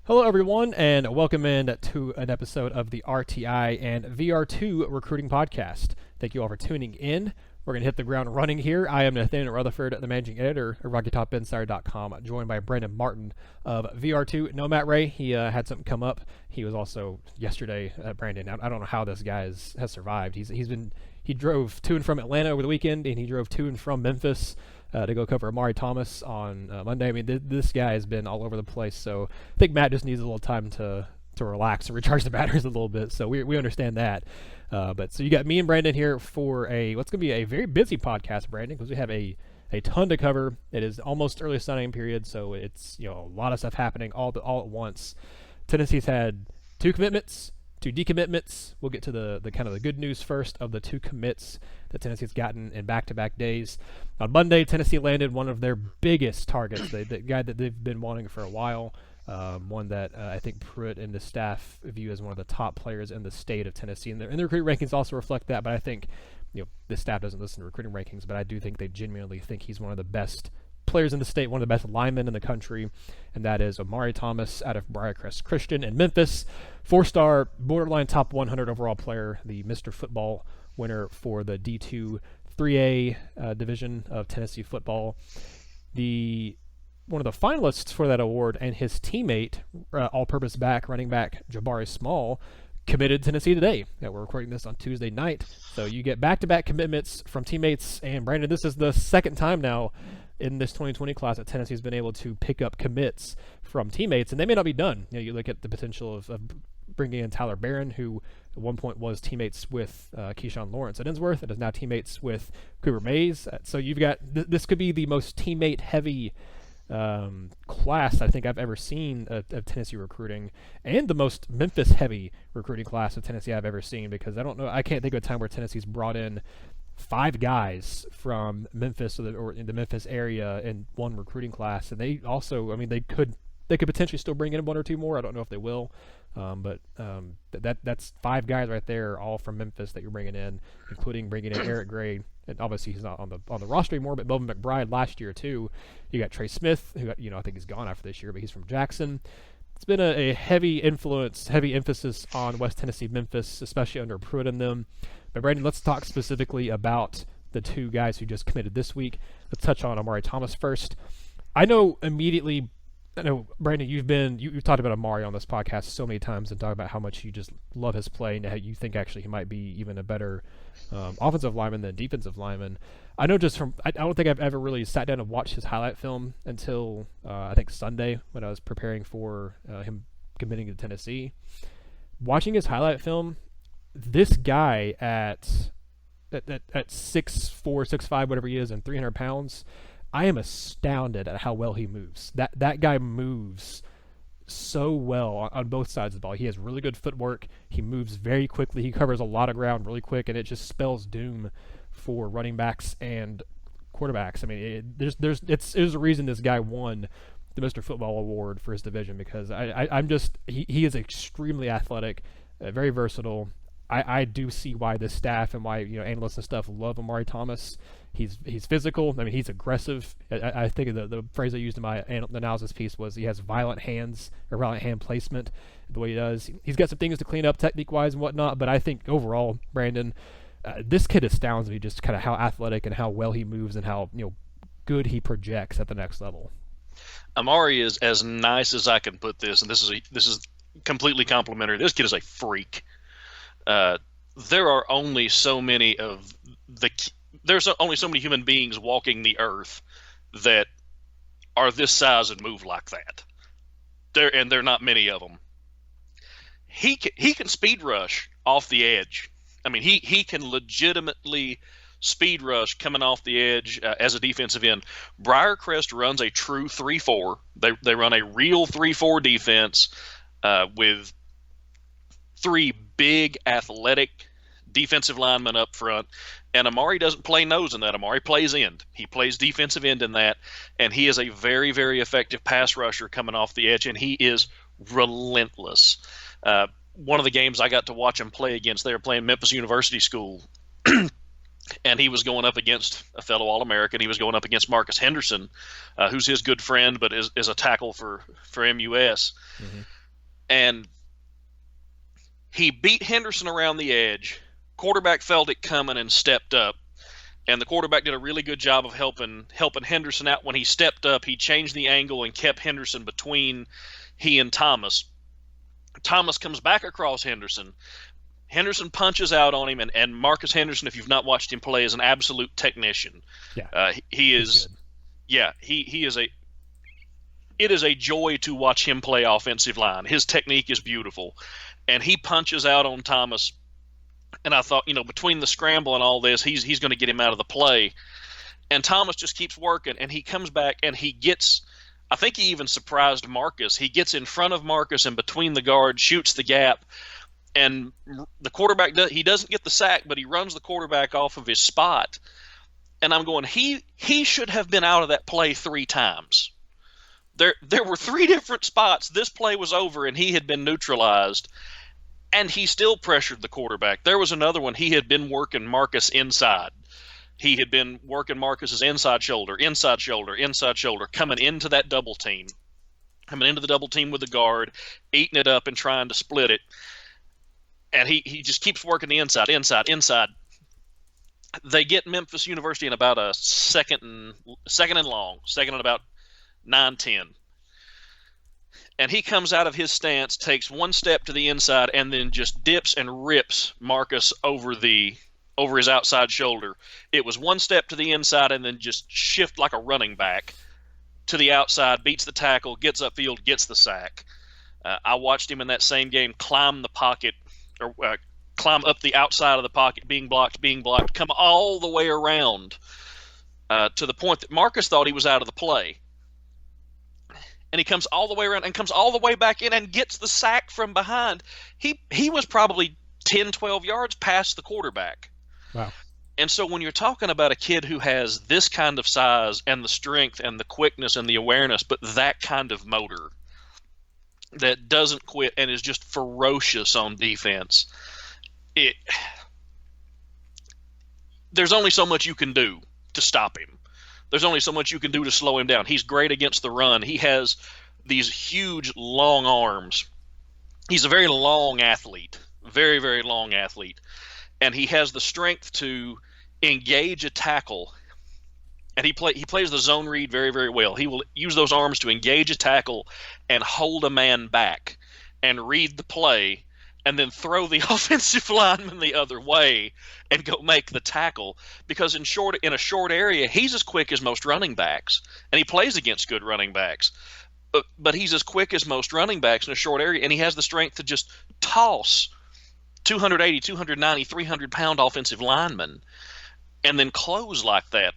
Hello, everyone, and welcome in to an episode of the RTI and VR2 Recruiting Podcast. Thank you all for tuning in. We're going to hit the ground running here. I am Nathaniel Rutherford, the managing editor of RockyTopInsider.com, joined by Brandon Martin of VR2. No, Matt Ray, he had something come up. He was also yesterday, Brandon. I don't know how this guy has survived. He drove to and from Atlanta over the weekend, and he drove to and from Memphis to go cover Omari Thomas on Monday. I mean, this guy has been all over the place, so I think Matt just needs a little time to relax and recharge the batteries a little bit, so we understand that. But so you got me and Brandon here for what's going to be a very busy podcast, Brandon, because we have a ton to cover. It is almost early signing period, so it's a lot of stuff happening all at once. Tennessee's had 2 commitments, 2 decommitments. We'll get to the kind of the good news first of the 2 commits that Tennessee's gotten in back-to-back days. On Monday, Tennessee landed one of their biggest targets, the guy that they've been wanting for a while, one that I think Pruitt and the staff view as one of the top players in the state of Tennessee. And the recruiting rankings also reflect that, but I think the staff doesn't listen to recruiting rankings, but I do think they genuinely think he's one of the best players in the state, one of the best linemen in the country, and that is Omari Thomas out of Briarcrest Christian in Memphis. 4-star, borderline top 100 overall player, the Mr. Football winner for the D2 3A division of Tennessee football. One of the finalists for that award and his teammate, all-purpose running back Jabari Small, committed to Tennessee today. Yeah, we're recording this on Tuesday night, so you get back-to-back commitments from teammates. And Brandon, this is the second time now in this 2020 class that Tennessee's been able to pick up commits from teammates, and they may not be done. You look at the potential of bringing in Tyler Barron, who at one point was teammates with Keyshawn Lawrence at Ensworth, and is now teammates with Cooper Mays. So you've got this could be the most teammate-heavy class I think I've ever seen of Tennessee recruiting, and the most Memphis-heavy recruiting class of Tennessee I've ever seen, because I can't think of a time where Tennessee's brought in 5 guys from Memphis or in the Memphis area in one recruiting class. And they also, they could potentially still bring in 1 or 2 more. I don't know if they will, but that's 5 guys right there, all from Memphis that you're bringing in, including bringing in Eric Gray. And obviously he's not on the roster anymore, but Melvin McBride last year too. You got Trey Smith, who I think he's gone after this year, but he's from Jackson. It's been a heavy emphasis on West Tennessee, Memphis, especially under Pruitt and them. But Brandon, let's talk specifically about the 2 guys who just committed this week. Let's touch on Omari Thomas first. I know, Brandon, you've talked about Omari on this podcast so many times and talked about how much you just love his play and how you think actually he might be even a better offensive lineman than defensive lineman. I know I don't think I've ever really sat down and watched his highlight film until I think Sunday when I was preparing for him committing to Tennessee. Watching his highlight film, this guy at 6'4", 6'5", whatever he is, and 300 pounds, I am astounded at how well he moves. That guy moves so well on both sides of the ball. He has really good footwork. He moves very quickly. He covers a lot of ground really quick, and it just spells doom for running backs and quarterbacks. There's a reason this guy won the Mr. Football award for his division, because he is extremely athletic, very versatile. I do see why the staff and why analysts and stuff love Omari Thomas. He's physical. He's aggressive. I think the phrase I used in my analysis piece was he has violent hands, or violent hand placement, the way he does. He's got some things to clean up technique-wise and whatnot, but I think overall, Brandon, this kid astounds me, just kind of how athletic and how well he moves and how good he projects at the next level. Omari is as nice as I can put this, and this is completely complimentary. This kid is a freak. There are only so many human beings walking the earth that are this size and move like that. There are not many of them. He can speed rush off the edge. He can legitimately speed rush coming off the edge as a defensive end. Briarcrest runs a true 3-4. They run a real 3-4 defense with 3 big athletic defensive linemen up front, and Omari doesn't play nose in that. Omari plays end. He plays defensive end in that, and he is a very, very effective pass rusher coming off the edge, and he is relentless. One of the games I got to watch him play against, they were playing Memphis University School, and he was going up against a fellow All-American. He was going up against Marcus Henderson, who's his good friend but is a tackle for MUS. Mm-hmm. And he beat Henderson around the edge. Quarterback felt it coming and stepped up. And the quarterback did a really good job of helping Henderson out. When he stepped up, he changed the angle and kept Henderson between he and Thomas. Thomas comes back across Henderson. Henderson punches out on him, and Marcus Henderson, if you've not watched him play, is an absolute technician. Yeah, he is. Yeah, he is a. It is a joy to watch him play offensive line. His technique is beautiful, and he punches out on Thomas. And I thought, between the scramble and all this, he's going to get him out of the play. And Thomas just keeps working, and he comes back, and he gets – I think he even surprised Marcus. He gets in front of Marcus and between the guards, shoots the gap, and the quarterback he doesn't get the sack, but he runs the quarterback off of his spot. And I'm going, he should have been out of that play 3 times. There were 3 different spots. This play was over, and he had been neutralized. And he still pressured the quarterback. There was another one. He had been working Marcus inside. He had been working Marcus's inside shoulder, coming into that double team. Coming into the double team with the guard, eating it up and trying to split it. And he just keeps working the inside. They get Memphis University in about a second and about 9-10. And he comes out of his stance, takes 1 step to the inside, and then just dips and rips Marcus over his outside shoulder. It was 1 step to the inside and then just shift like a running back to the outside, beats the tackle, gets upfield, gets the sack. I watched him in that same game climb the pocket, or climb up the outside of the pocket, being blocked, come all the way around to the point that Marcus thought he was out of the play. And he comes all the way around and comes all the way back in and gets the sack from behind. He was probably 10, 12 yards past the quarterback. Wow. And so when you're talking about a kid who has this kind of size and the strength and the quickness and the awareness, but that kind of motor that doesn't quit and is just ferocious on defense, there's only so much you can do to stop him. There's only so much you can do to slow him down. He's great against the run. He has these huge, long arms. He's a very long athlete, very, very long athlete. And he has the strength to engage a tackle. And he plays the zone read very, very well. He will use those arms to engage a tackle and hold a man back and read the play and then throw the offensive lineman the other way and go make the tackle. Because in a short area, he's as quick as most running backs, and he plays against good running backs. But he's as quick as most running backs in a short area, and he has the strength to just toss 280, 290, 300-pound offensive linemen and then close like that.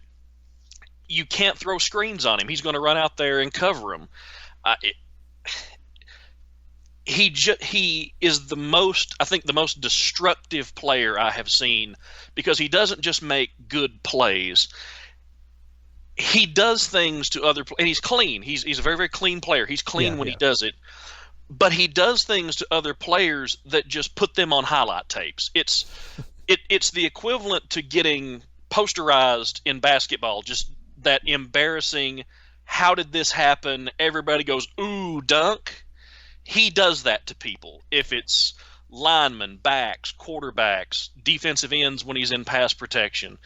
You can't throw screens on him. He's going to run out there and cover him. He is the most destructive player I have seen, because he doesn't just make good plays. He does things to other – and he's clean. He's a very, very clean player. He's clean when he does it. But he does things to other players that just put them on highlight tapes. It's the equivalent to getting posterized in basketball, just that embarrassing, how did this happen? Everybody goes, ooh, dunk. He does that to people. If it's linemen, backs, quarterbacks, defensive ends when he's in pass protection.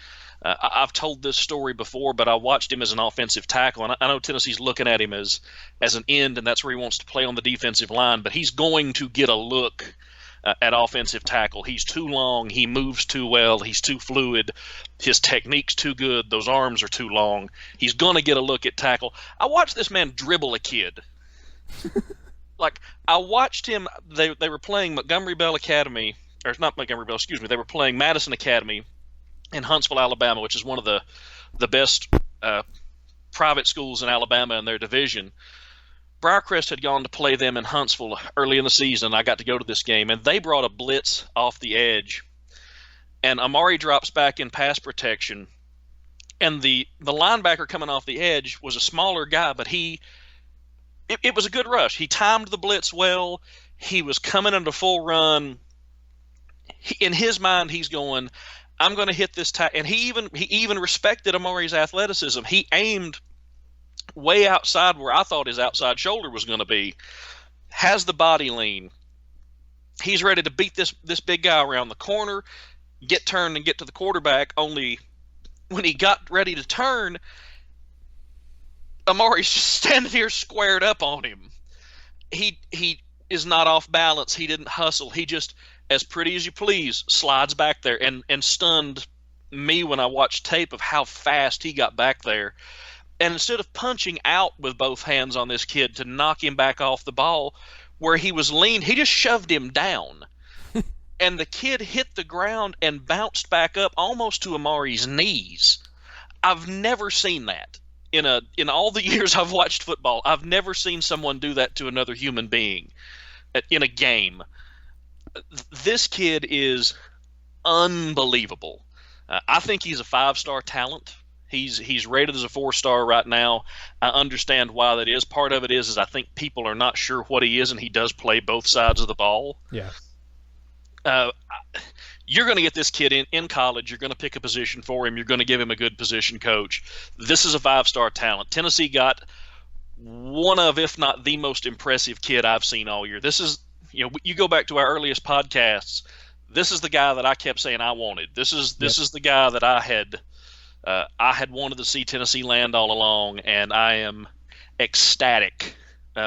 I've told this story before, but I watched him as an offensive tackle, and I know Tennessee's looking at him as an end, and that's where he wants to play on the defensive line, but he's going to get a look at offensive tackle. He's too long. He moves too well. He's too fluid. His technique's too good. Those arms are too long. He's going to get a look at tackle. I watched this man dribble a kid. Like, I watched him, they were playing Montgomery Bell Academy, or not Montgomery Bell, excuse me, they were playing Madison Academy in Huntsville, Alabama, which is one of the best private schools in Alabama in their division. Briarcrest had gone to play them in Huntsville early in the season. I got to go to this game, and they brought a blitz off the edge. And Omari drops back in pass protection, and the linebacker coming off the edge was a smaller guy, but it was a good rush. He timed the blitz well. He was coming into full run. In his mind, he's going, I'm going to hit this tackle. And he even respected Omari's athleticism. He aimed way outside where I thought his outside shoulder was going to be. has the body lean. He's ready to beat this big guy around the corner, get turned and get to the quarterback, only when he got ready to turn, Omari's just standing here squared up on him. He is not off balance. He didn't hustle. He just, as pretty as you please, slides back there and stunned me when I watched tape of how fast he got back there. And instead of punching out with both hands on this kid to knock him back off the ball where he was lean, he just shoved him down. And the kid hit the ground and bounced back up almost to Omari's knees. I've never seen that. In all the years I've watched football, I've never seen someone do that to another human being in a game. This kid is unbelievable. I think he's a 5-star talent. He's rated as a 4-star right now. I understand why that is. Part of it is I think people are not sure what he is, and he does play both sides of the ball. Yeah. You're going to get this kid in college. You're going to pick a position for him. You're going to give him a good position coach. This is a 5-star talent. Tennessee got one of, if not the most impressive kid I've seen all year. This is, you go back to our earliest podcasts. This is the guy that I kept saying I wanted. This is the guy that I had wanted to see Tennessee land all along, and I am ecstatic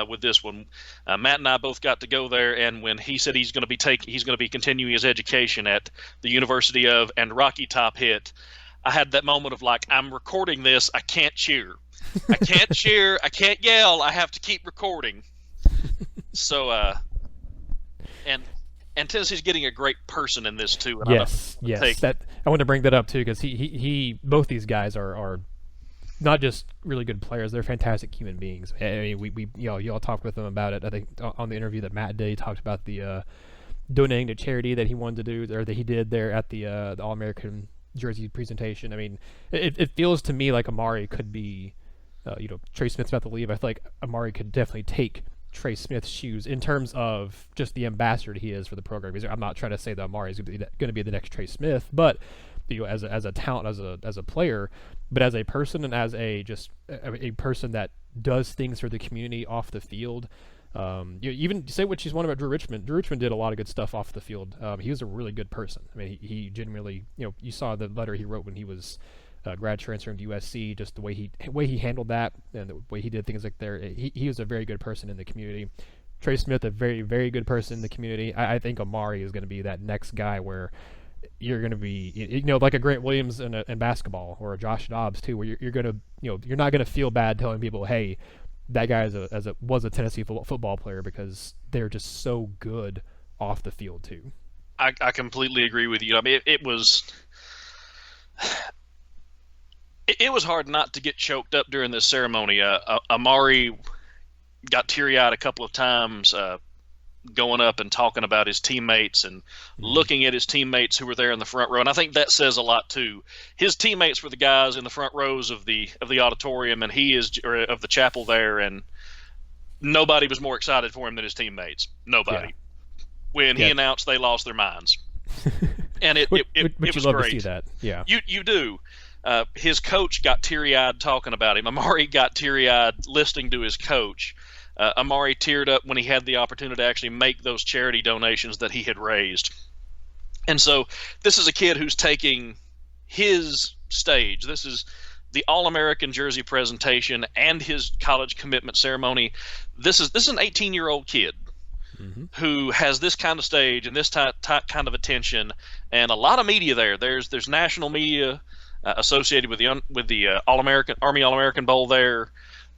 with this one. Matt and I both got to go there, and when he said he's going to be continuing his education at the University of, and Rocky Top hit, I had that moment of like, I'm recording this, I can't cheer. I can't cheer, I can't yell, I have to keep recording. So, and Tennessee's getting a great person in this too. And yes. I want to bring that up too, because he both these guys are not just really good players; they're fantastic human beings. I mean, y'all talked with them about it. I think on the interview that Matt did, he talked about the donating to charity that he wanted to do, or that he did there at the All-American jersey presentation. I mean, it feels to me like Omari could be, Trey Smith's about to leave. I feel like Omari could definitely take Trey Smith's shoes in terms of just the ambassador he is for the program. Because I'm not trying to say that Omari is going to be the next Trey Smith, but as a talent, as a player, but as a person and as a person that does things for the community off the field. You even say what she's wanted about Drew Richmond. Drew Richmond did a lot of good stuff off the field. He was a really good person. I mean, he genuinely, you saw the letter he wrote when he was grad transferring to USC, just the way he handled that and the way he did things like there. He was a very good person in the community. Trey Smith, a very, very good person in the community. I think Omari is going to be that next guy where you're going to be, like a Grant Williams in basketball, or a Josh Dobbs too, where you're going to, you're not going to feel bad telling people, hey, that guy was a Tennessee football player, because they're just so good off the field too. I completely agree with you. I mean, it was hard not to get choked up during this ceremony. Omari got teary-eyed a couple of times, going up and talking about his teammates and looking at his teammates who were there in the front row. And I think that says a lot too. His teammates were the guys in the front rows of the auditorium, and of the chapel there, and nobody was more excited for him than his teammates. Nobody. Yeah. When he announced they lost their minds. And it was love great. To see that. Yeah. You do. His coach got teary-eyed talking about him. Omari got teary-eyed listening to his coach. Omari teared up when he had the opportunity to actually make those charity donations that he had raised. And so this is a kid who's taking his stage. This is the All-American jersey presentation and his college commitment ceremony. This is an 18-year-old kid who has this kind of stage and this kind of attention, and a lot of media there. There's national media associated with the Army All-American Bowl there.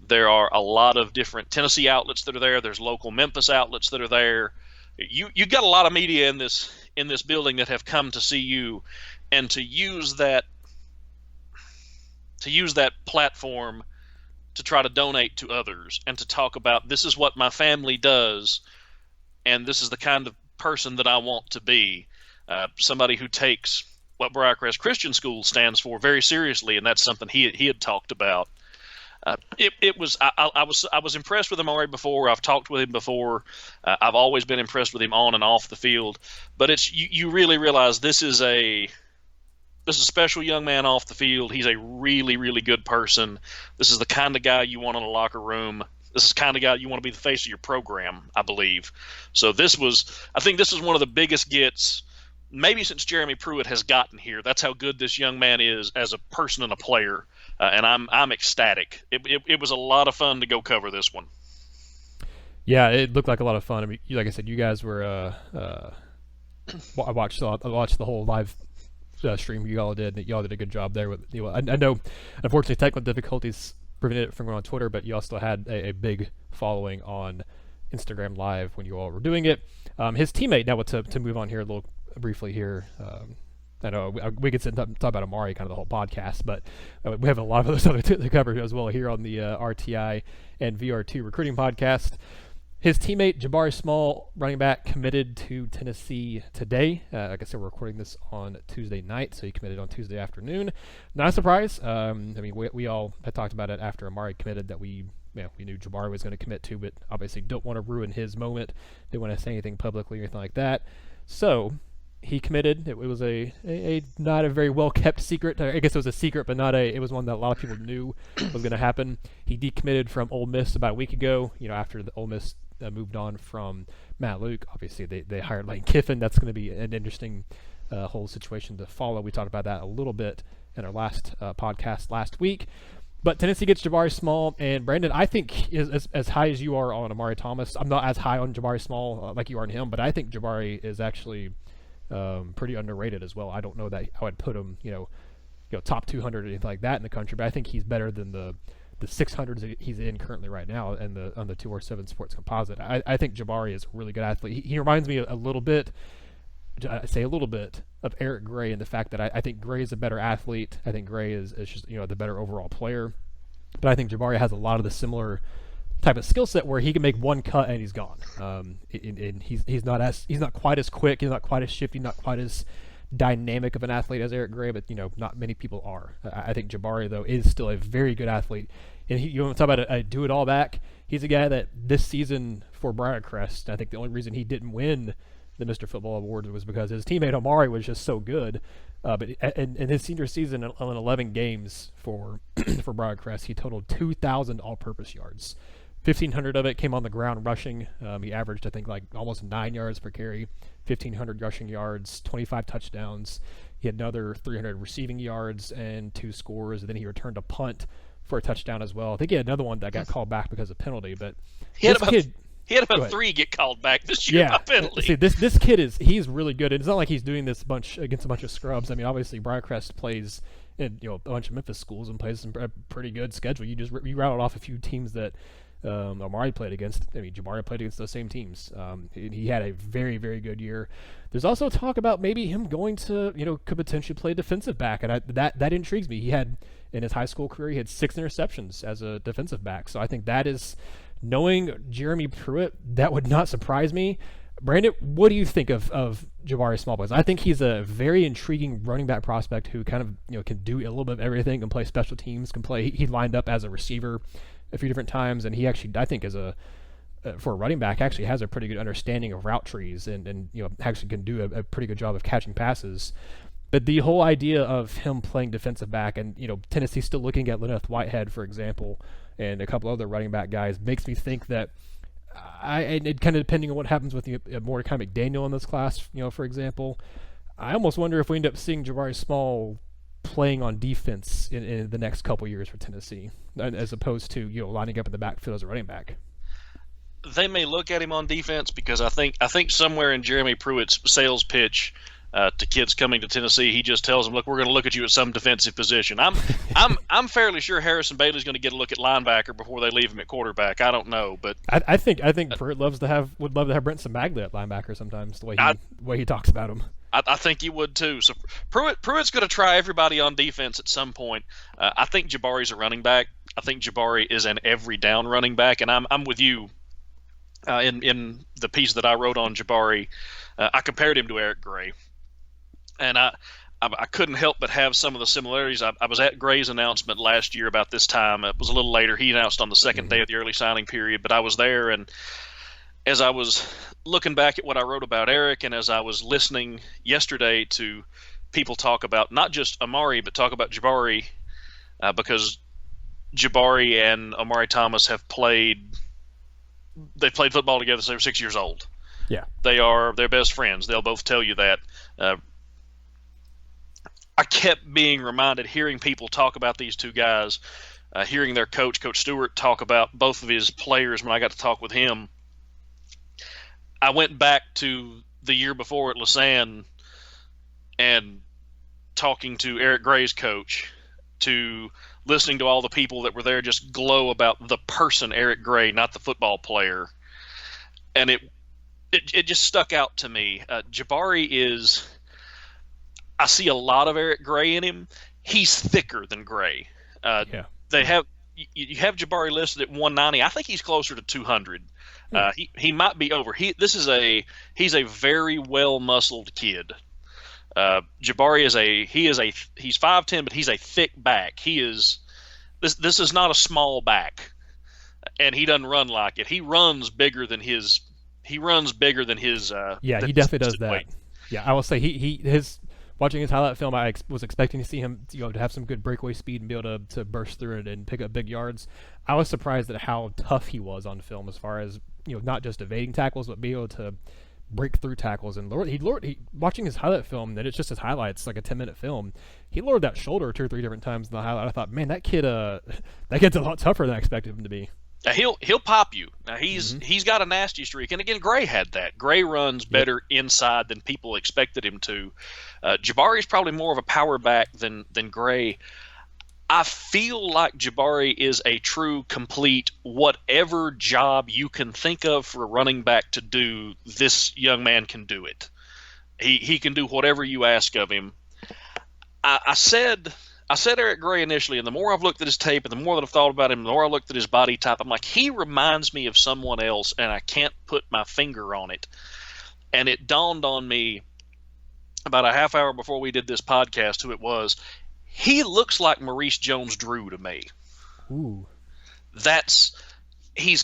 There are a lot of different Tennessee outlets that are there. There's local Memphis outlets that are there. You got a lot of media in this building that have come to see you, and to use that platform to try to donate to others and to talk about, this is what my family does, and this is the kind of person that I want to be. Somebody who takes what Briarcrest Christian School stands for very seriously, and that's something he had talked about. I was impressed with Omari before. I've talked with him before. I've always been impressed with him on and off the field. But it's you really realize this is a special young man off the field. He's a really, really good person. This is the kind of guy you want in a locker room. This is the kind of guy you want to be the face of your program, I believe. So I think this is one of the biggest gets, maybe since Jeremy Pruitt has gotten here. That's how good this young man is as a person and a player, and I'm ecstatic. It was a lot of fun to go cover this one. Yeah, it looked like a lot of fun. I mean, like I said, you guys were. I watched the whole live stream you all did. Y'all did a good job there. I know, unfortunately, technical difficulties prevented it from going on Twitter, but you also had a big following on Instagram Live when you all were doing it. His teammate, now to move on here a little briefly here, I know we could talk about Omari kind of the whole podcast, but we have a lot of other stuff to cover as well here on the RTI and VR2 Recruiting Podcast. His teammate, Jabari Small, running back, committed to Tennessee today. Like I said, we're recording this on Tuesday night, so he committed on Tuesday afternoon. Not a surprise. I mean, we all had talked about it after Omari committed that we knew Jabari was going to commit to, but obviously don't want to ruin his moment. Didn't want to say anything publicly or anything like that. So he committed. It was a not a very well kept secret. I guess it was a secret, but it was one that a lot of people knew was going to happen. He decommitted from Ole Miss about a week ago. After the Ole Miss moved on from Matt Luke. Obviously, they hired Lane Kiffin. That's going to be an interesting whole situation to follow. We talked about that a little bit in our last podcast last week. But Tennessee gets Jabari Small, and Brandon, I think as high as you are on Omari Thomas, I'm not as high on Jabari Small like you are on him, but I think Jabari is actually pretty underrated as well. I don't know that I would put him, top 200 or anything like that in the country, but I think he's better than the 600s he's in currently right now and on the 247 Sports Composite. I think Jabari is a really good athlete. He reminds me a little bit, I say a little bit, of Eric Gray in the fact that I think Gray is a better athlete. I think Gray is just the better overall player. But I think Jabari has a lot of the similar type of skill set where he can make one cut and he's gone. And he's not quite as quick, he's not quite as shifty, not quite as dynamic of an athlete as Eric Gray, but not many people are. I think Jabari though is still a very good athlete, and you want to talk about a do it all back. He's a guy that this season for Briarcrest, I think the only reason he didn't win the Mr. Football Award was because his teammate Omari was just so good. But in his senior season, in 11 games for Briarcrest, he totaled 2,000 all-purpose yards. 1,500 of it came on the ground rushing. He averaged, I think, like almost 9 yards per carry, 1,500 rushing yards, 25 touchdowns. He had another 300 receiving yards and 2 scores. And then he returned a punt for a touchdown as well. I think he had another one that got called back because of penalty. But he had about 3 get called back this year by penalty. See, this kid he's really good. And it's not like he's doing this against a bunch of scrubs. I mean, obviously Briarcrest plays in a bunch of Memphis schools and plays a pretty good schedule. You rattled off a few teams that Omari played against. I mean, Jabari played against those same teams. He had a very, very good year. There's also talk about maybe him going to, could potentially play defensive back, and that intrigues me. He had, in his high school career, he had 6 interceptions as a defensive back. So I think that is, knowing Jeremy Pruitt, that would not surprise me. Brandon, what do you think of Jabari Small? I think he's a very intriguing running back prospect who kind of, can do a little bit of everything, can play special teams, he lined up as a receiver a few different times, and he actually, I think, for a running back, actually has a pretty good understanding of route trees and actually can do a pretty good job of catching passes. But the whole idea of him playing defensive back, and Tennessee still looking at Lynette Whitehead, for example, and a couple other running back guys, makes me think that and kind of depending on what happens with Mordecai McDaniel in this class, for example, I almost wonder if we end up seeing Jabari Small playing on defense in the next couple years for Tennessee, as opposed to lining up in the backfield as a running back. They may look at him on defense because I think somewhere in Jeremy Pruitt's sales pitch to kids coming to Tennessee, he just tells them, "Look, we're going to look at you at some defensive position." I'm fairly sure Harrison Bailey's going to get a look at linebacker before they leave him at quarterback. I don't know, but I think Pruitt would love to have Brenton Bagley at linebacker sometimes. The way he talks about him. I think he would too. So Pruitt's going to try everybody on defense at some point. I think Jabari's a running back. I think Jabari is an every down running back, and I'm with you in the piece that I wrote on Jabari. I compared him to Eric Gray, and I couldn't help but have some of the similarities. I was at Gray's announcement last year about this time. It was a little later. He announced on the second day of the early signing period, but I was there, and as I was looking back at what I wrote about Eric, and as I was listening yesterday to people talk about not just Omari, but talk about Jabari, because Jabari and Omari Thomas have played they played football together since they were 6 years old. Yeah. They're best friends. They'll both tell you that. I kept being reminded, hearing people talk about these two guys, hearing their coach, Coach Stewart, talk about both of his players when I got to talk with him. I went back to the year before at Lausanne and talking to Eric Gray's coach, to listening to all the people that were there just glow about the person Eric Gray, not the football player. And it just stuck out to me. Jabari is, I see a lot of Eric Gray in him. He's thicker than Gray. Yeah. They have, you have Jabari listed at 190. I think he's closer to 200. He might be over. He's a very well muscled kid. Jabari he's 5'10", but he's a thick back. This is not a small back, and he doesn't run like it. He runs bigger than his. He definitely does that. Weight. Yeah, I will say watching his highlight film, I was expecting to see him, to have some good breakaway speed and be able to burst through it and pick up big yards. I was surprised at how tough he was on film, as far as, not just evading tackles, but be able to break through tackles. And watching his highlight film, and it's just his highlights, like a 10-minute film, he lowered that shoulder 2 or 3 different times in the highlight. I thought, man, that kid's a lot tougher than I expected him to be. He'll pop you. Now he's got a nasty streak, and again, Gray had that. Gray runs better inside than people expected him to. Jabari's probably more of a power back than Gray. I feel like Jabari is a true, complete, whatever job you can think of for a running back to do, this young man can do it. He can do whatever you ask of him. I said Eric Gray initially, and the more I've looked at his tape and the more that I've thought about him, the more I looked at his body type, I'm like, he reminds me of someone else, and I can't put my finger on it. And it dawned on me about a half hour before we did this podcast who it was. He looks like Maurice Jones-Drew to me. Ooh. He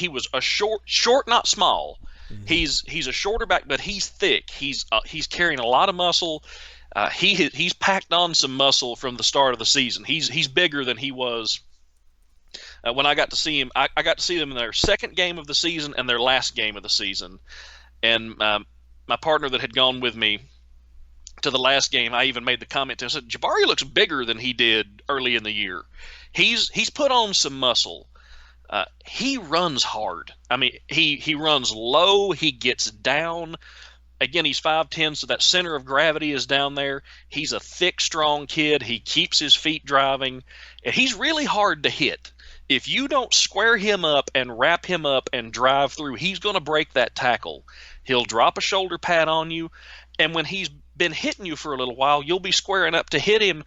was a short, not small. Mm-hmm. He's a shorter back, but he's thick. He's carrying a lot of muscle. He's packed on some muscle from the start of the season. He's bigger than he was when I got to see him. I got to see them in their second game of the season and their last game of the season. And my partner that had gone with me to the last game, I even made the comment to him, I said, Jabari looks bigger than he did early in the year. He's put on some muscle. He runs hard. I mean, he runs low. He gets down. Again, he's 5'10", so that center of gravity is down there. He's a thick, strong kid. He keeps his feet driving. And he's really hard to hit. If you don't square him up and wrap him up and drive through, he's going to break that tackle. He'll drop a shoulder pad on you, and when he's been hitting you for a little while, you'll be squaring up to hit him,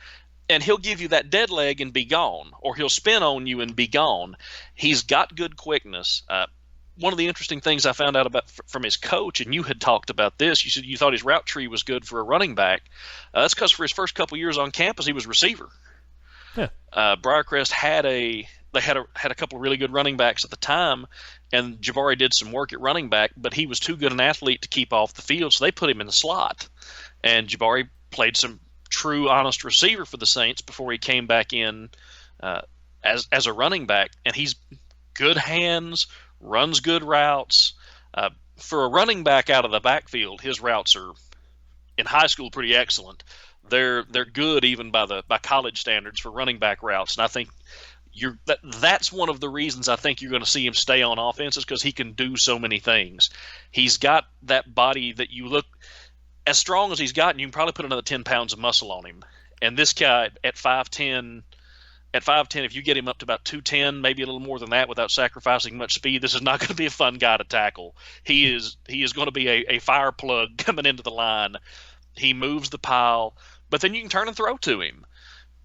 and he'll give you that dead leg and be gone, or he'll spin on you and be gone. He's got good quickness. One of the interesting things I found out about from his coach, and you had talked about this, you said you thought his route tree was good for a running back. That's because for his first couple years on campus, he was receiver. Yeah. Briarcrest had a couple of really good running backs at the time, and Jabari did some work at running back, but he was too good an athlete to keep off the field, so they put him in the slot. And Jabari played some true, honest receiver for the Saints before he came back in as a running back, and he's good hands, runs good routes. For a running back out of the backfield, his routes are in high school pretty excellent. They're good even by college standards for running back routes, and I think that's one of the reasons I think you're going to see him stay on offense, is because he can do so many things. He's got that body that you look as strong as he's got, and you can probably put another 10 pounds of muscle on him. And this guy at 5'10", if you get him up to about 210, maybe a little more than that without sacrificing much speed, this is not going to be a fun guy to tackle. He is going to be a fire plug coming into the line. He moves the pile, but then you can turn and throw to him.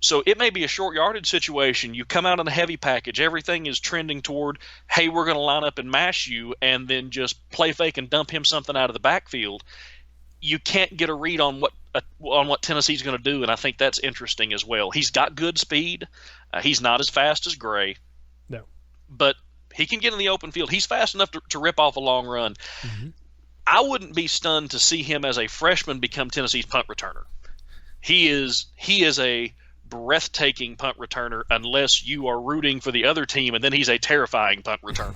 So it may be a short yardage situation. You come out in a heavy package. Everything is trending toward, hey, we're going to line up and mash you, and then just play fake and dump him something out of the backfield. You can't get a read on what Tennessee's going to do, and I think that's interesting as well. He's got good speed. He's not as fast as Gray. No. But he can get in the open field. He's fast enough to rip off a long run. Mm-hmm. I wouldn't be stunned to see him as a freshman become Tennessee's punt returner. He is a breathtaking punt returner unless you are rooting for the other team, and then he's a terrifying punt returner.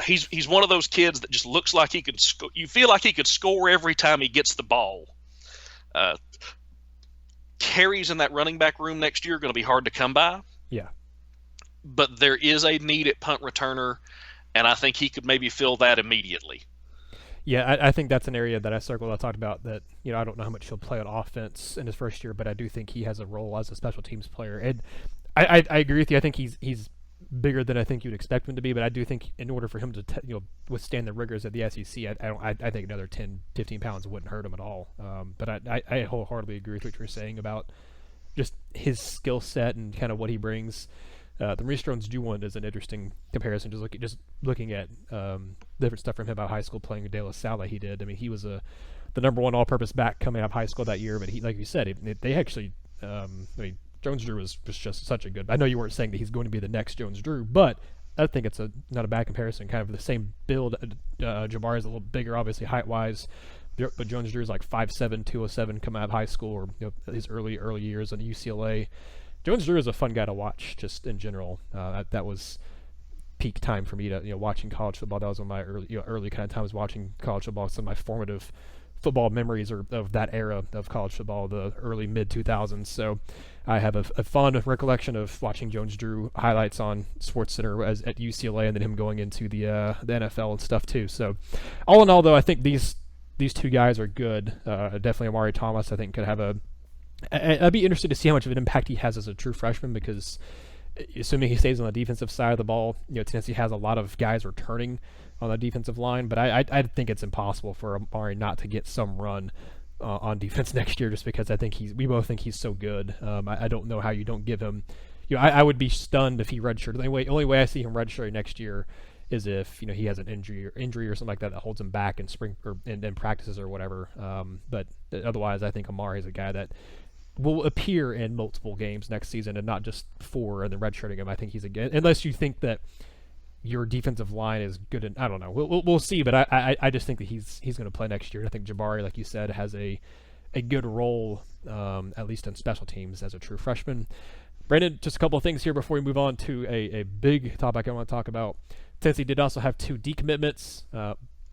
He's one of those kids that just looks like he could you feel like he could score every time he gets the ball. Carries in that running back room next year are going to be hard to come by. Yeah. But there is a need at punt returner, and I think he could maybe fill that immediately. Yeah, I think that's an area that I circled. I talked about that, I don't know how much he'll play on offense in his first year, but I do think he has a role as a special teams player. And I agree with you. I think he's bigger than I think you'd expect him to be, but I do think in order for him to withstand the rigors of the SEC, I think another 10, 15 pounds wouldn't hurt him at all. But I wholeheartedly agree with what you're saying about just his skill set and kind of what he brings. The Maurice Jones-Jewett is an interesting comparison. Just looking at different stuff from him out of high school, playing with De La Salle, he did. I mean, he was the number one all-purpose back coming out of high school that year. But he, like you said, they actually. Jones-Drew was just such a good. I know you weren't saying that he's going to be the next Jones-Drew, but I think it's not a bad comparison. Kind of the same build. Jabari is a little bigger, obviously height-wise, but Jones-Drew is like 5'7", 207 coming out of high school, or his early years in UCLA. Jones-Drew is a fun guy to watch, just in general. That was peak time for me to watching college football. That was one of my early kind of times watching college football. Some of my formative football memories are of that era of college football, the early mid 2000s. So I have a fond recollection of watching Jones-Drew highlights on SportsCenter at UCLA, and then him going into the NFL and stuff too. So all in all, though, I think these two guys are good. Definitely Omari Thomas, I think, could have I'd be interested to see how much of an impact he has as a true freshman, because assuming he stays on the defensive side of the ball, Tennessee has a lot of guys returning on the defensive line, but I think it's impossible for Omari not to get some run on defense next year, just because we both think he's so good. I don't know how you don't give him. I would be stunned if he redshirted. The only way I see him redshirting next year is if he has an injury or something like that holds him back in spring or in practices or whatever. But otherwise, I think Omari is a guy that will appear in multiple games next season and not just 4 and then redshirting him. I think he's unless you think that your defensive line is good, and I don't know. We'll see, but I just think that he's going to play next year. And I think Jabari, like you said, has a good role, at least on special teams, as a true freshman. Brandon, just a couple of things here before we move on to a big topic I want to talk about. Tennessee did also have 2 decommitments,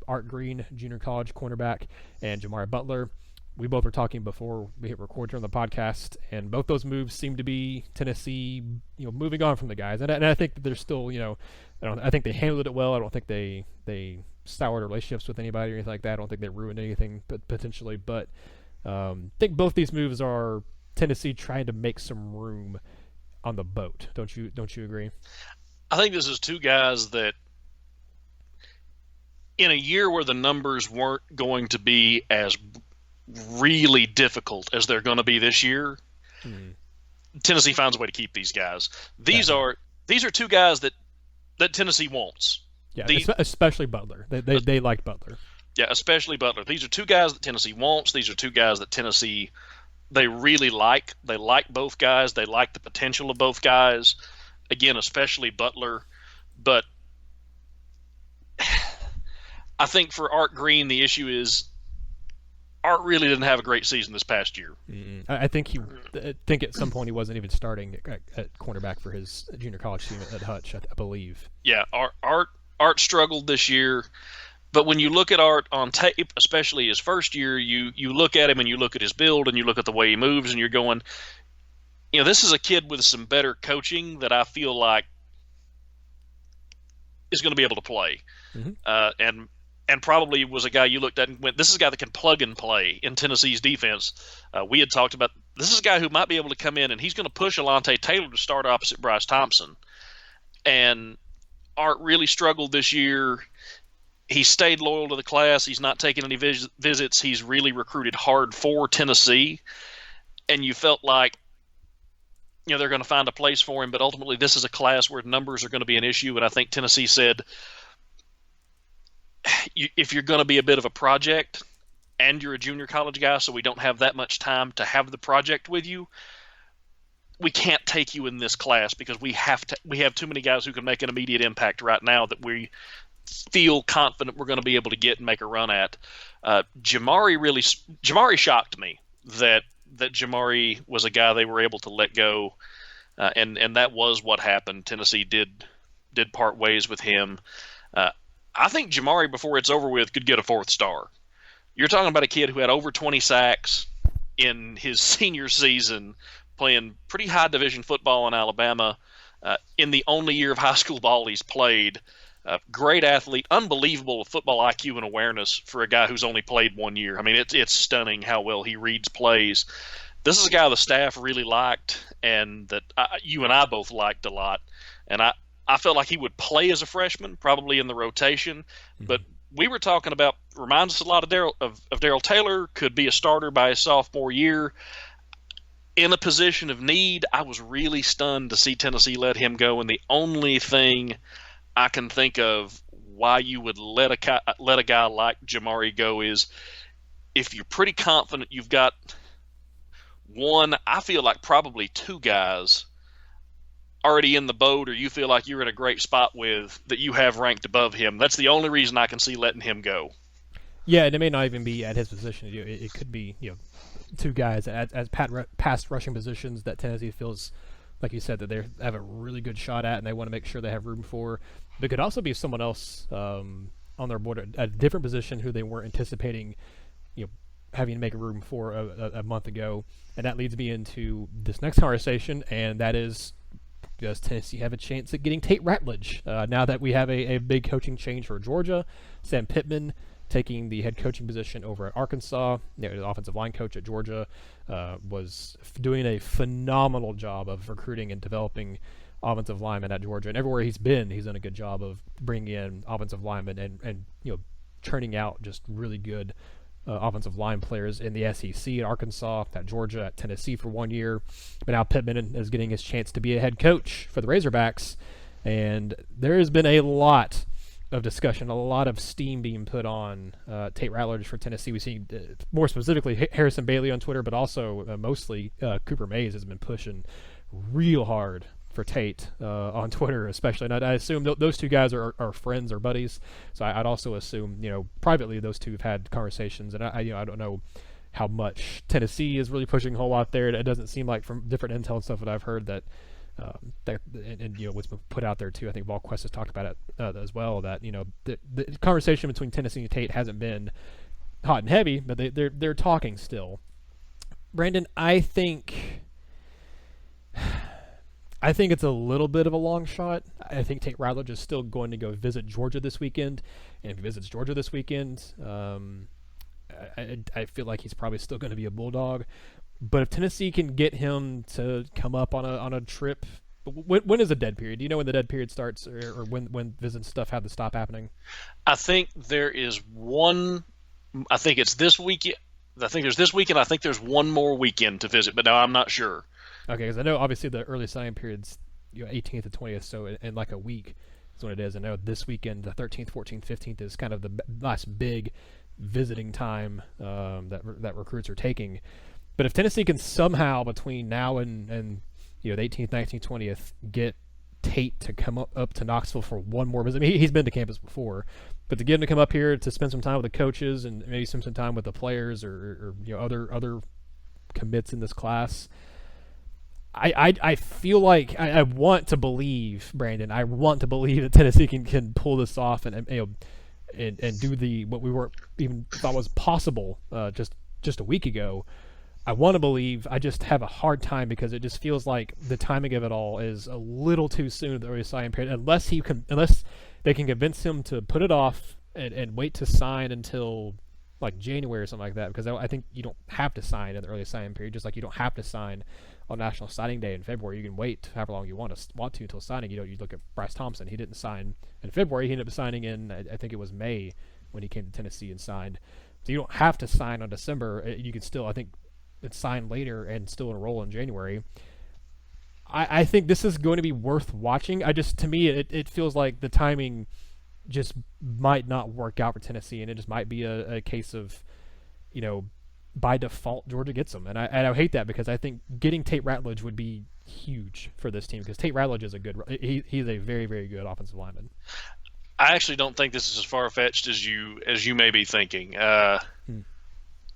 Art Green, junior college cornerback, and Jamari Butler. We both were talking before we hit record here on the podcast, and both those moves seem to be Tennessee, moving on from the guys. And I think that they're still, I think they handled it well. I don't think they soured relationships with anybody or anything like that. I don't think they ruined anything, potentially. But I think both these moves are Tennessee trying to make some room on the boat. Don't you agree? I think this is 2 guys that, in a year where the numbers weren't going to be as really difficult as they're going to be this year, Tennessee finds a way to keep these guys. These are 2 guys that Tennessee wants. Yeah, especially Butler. They liked Butler. Yeah, especially Butler. These are 2 guys that Tennessee wants. These are 2 guys that Tennessee, they really like. They like both guys. They like the potential of both guys. Again, especially Butler. But I think for Art Green, the issue is Art really didn't have a great season this past year. I think at some point he wasn't even starting at cornerback for his junior college team at Hutch, I believe. Yeah, Art struggled this year, but when you look at Art on tape, especially his first year, you look at him and you look at his build and you look at the way he moves and you're going, this is a kid with some better coaching that I feel like is going to be able to play. And probably was a guy you looked at and went, this is a guy that can plug and play in Tennessee's defense. We had talked about, this is a guy who might be able to come in and he's going to push Alontae Taylor to start opposite Bryce Thompson. And Art really struggled this year. He stayed loyal to the class. He's not taking any visits. He's really recruited hard for Tennessee. And you felt like, they're going to find a place for him. But ultimately, this is a class where numbers are going to be an issue. And I think Tennessee said, if you're going to be a bit of a project and you're a junior college guy, so we don't have that much time to have the project with you, we can't take you in this class because we have too many guys who can make an immediate impact right now that we feel confident we're going to be able to get and make a run at. Jabari shocked me that that Jabari was a guy they were able to let go, and that was what happened. Tennessee did part ways with him. I think Jabari, before it's over with, could get a 4th star. You're talking about a kid who had over 20 sacks in his senior season, playing pretty high division football in Alabama, in the only year of high school ball he's played. Great athlete, unbelievable football IQ and awareness for a guy who's only played 1 year. I mean, it's stunning how well he reads plays. This is a guy the staff really liked, and that you and I both liked a lot. And I felt like he would play as a freshman, probably in the rotation. Mm-hmm. But we were talking about, reminds us a lot of Darrell Taylor, could be a starter by his sophomore year. In a position of need, I was really stunned to see Tennessee let him go. And the only thing I can think of why you would let a guy like Jabari go is if you're pretty confident you've got one, I feel like probably 2 guys already in the boat, or you feel like you're in a great spot with that you have ranked above him. That's the only reason I can see letting him go. Yeah, and it may not even be at his position. It could be 2 guys as past rushing positions that Tennessee feels, like you said, that they have a really good shot at and they want to make sure they have room for. But it could also be someone else on their board at a different position who they weren't anticipating having to make room for a month ago. And that leads me into this next conversation, and that is, does Tennessee have a chance at getting Tate Ratledge? Now that we have a big coaching change for Georgia, Sam Pittman taking the head coaching position over at Arkansas, the offensive line coach at Georgia, was doing a phenomenal job of recruiting and developing offensive linemen at Georgia. And everywhere he's been, he's done a good job of bringing in offensive linemen and churning out just really good offensive line players in the SEC, at Arkansas, at Georgia, at Tennessee for 1 year. But now Pittman is getting his chance to be a head coach for the Razorbacks. And there has been a lot of discussion, a lot of steam being put on Tate Ratledge for Tennessee. We see more specifically Harrison Bailey on Twitter, but also mostly Cooper Mays has been pushing real hard for Tate on Twitter, especially. And I assume those 2 guys are friends or buddies. So I'd also assume, privately those 2 have had conversations. And I don't know how much Tennessee is really pushing a whole lot there. It doesn't seem like, from different intel and stuff that I've heard, that what's been put out there too. I think VolQuest has talked about it as well. That the conversation between Tennessee and Tate hasn't been hot and heavy, but they're talking still. Brandon, I think it's a little bit of a long shot. I think Tate Ratledge is still going to go visit Georgia this weekend, and if he visits Georgia this weekend, I feel like he's probably still going to be a Bulldog. But if Tennessee can get him to come up on a trip, when is a dead period? Do you know when the dead period starts, or when visits stuff have to stop happening? I think there is one. I think it's this weekend. I think there's this weekend. I think there's one more weekend to visit, but now I'm not sure. Okay, because I know obviously the early signing period's 18th to 20th, so in like a week is what it is. I know this weekend, the 13th, 14th, 15th is kind of the last big visiting time that recruits are taking. But if Tennessee can somehow between now and the 18th, 19th, 20th get Tate to come up to Knoxville for one more visit. I mean, he's been to campus before, but to get him to come up here to spend some time with the coaches and maybe spend some time with the players or other commits in this class. I feel like I want to believe, Brandon. I want to believe that Tennessee can pull this off and do what we weren't even thought was possible just a week ago. I want to believe. I just have a hard time because it just feels like the timing of it all is a little too soon at the early signing period. Unless they can convince him to put it off and wait to sign until like January or something like that. Because I think you don't have to sign in the early signing period, just like you don't have to sign on National Signing Day in February. You can wait however long you want to until signing. You look at Bryce Thompson. He didn't sign in February. He ended up signing in, I think it was May when he came to Tennessee and signed. So you don't have to sign on December. You can still, I think, it's signed later and still enroll in January. I think this is going to be worth watching. To me, it feels like the timing just might not work out for Tennessee, and it just might be a case of, by default, Georgia gets him. And I hate that because I think getting Tate Ratledge would be huge for this team because Tate Ratledge is he's a very, very good offensive lineman. I actually don't think this is as far-fetched as you may be thinking.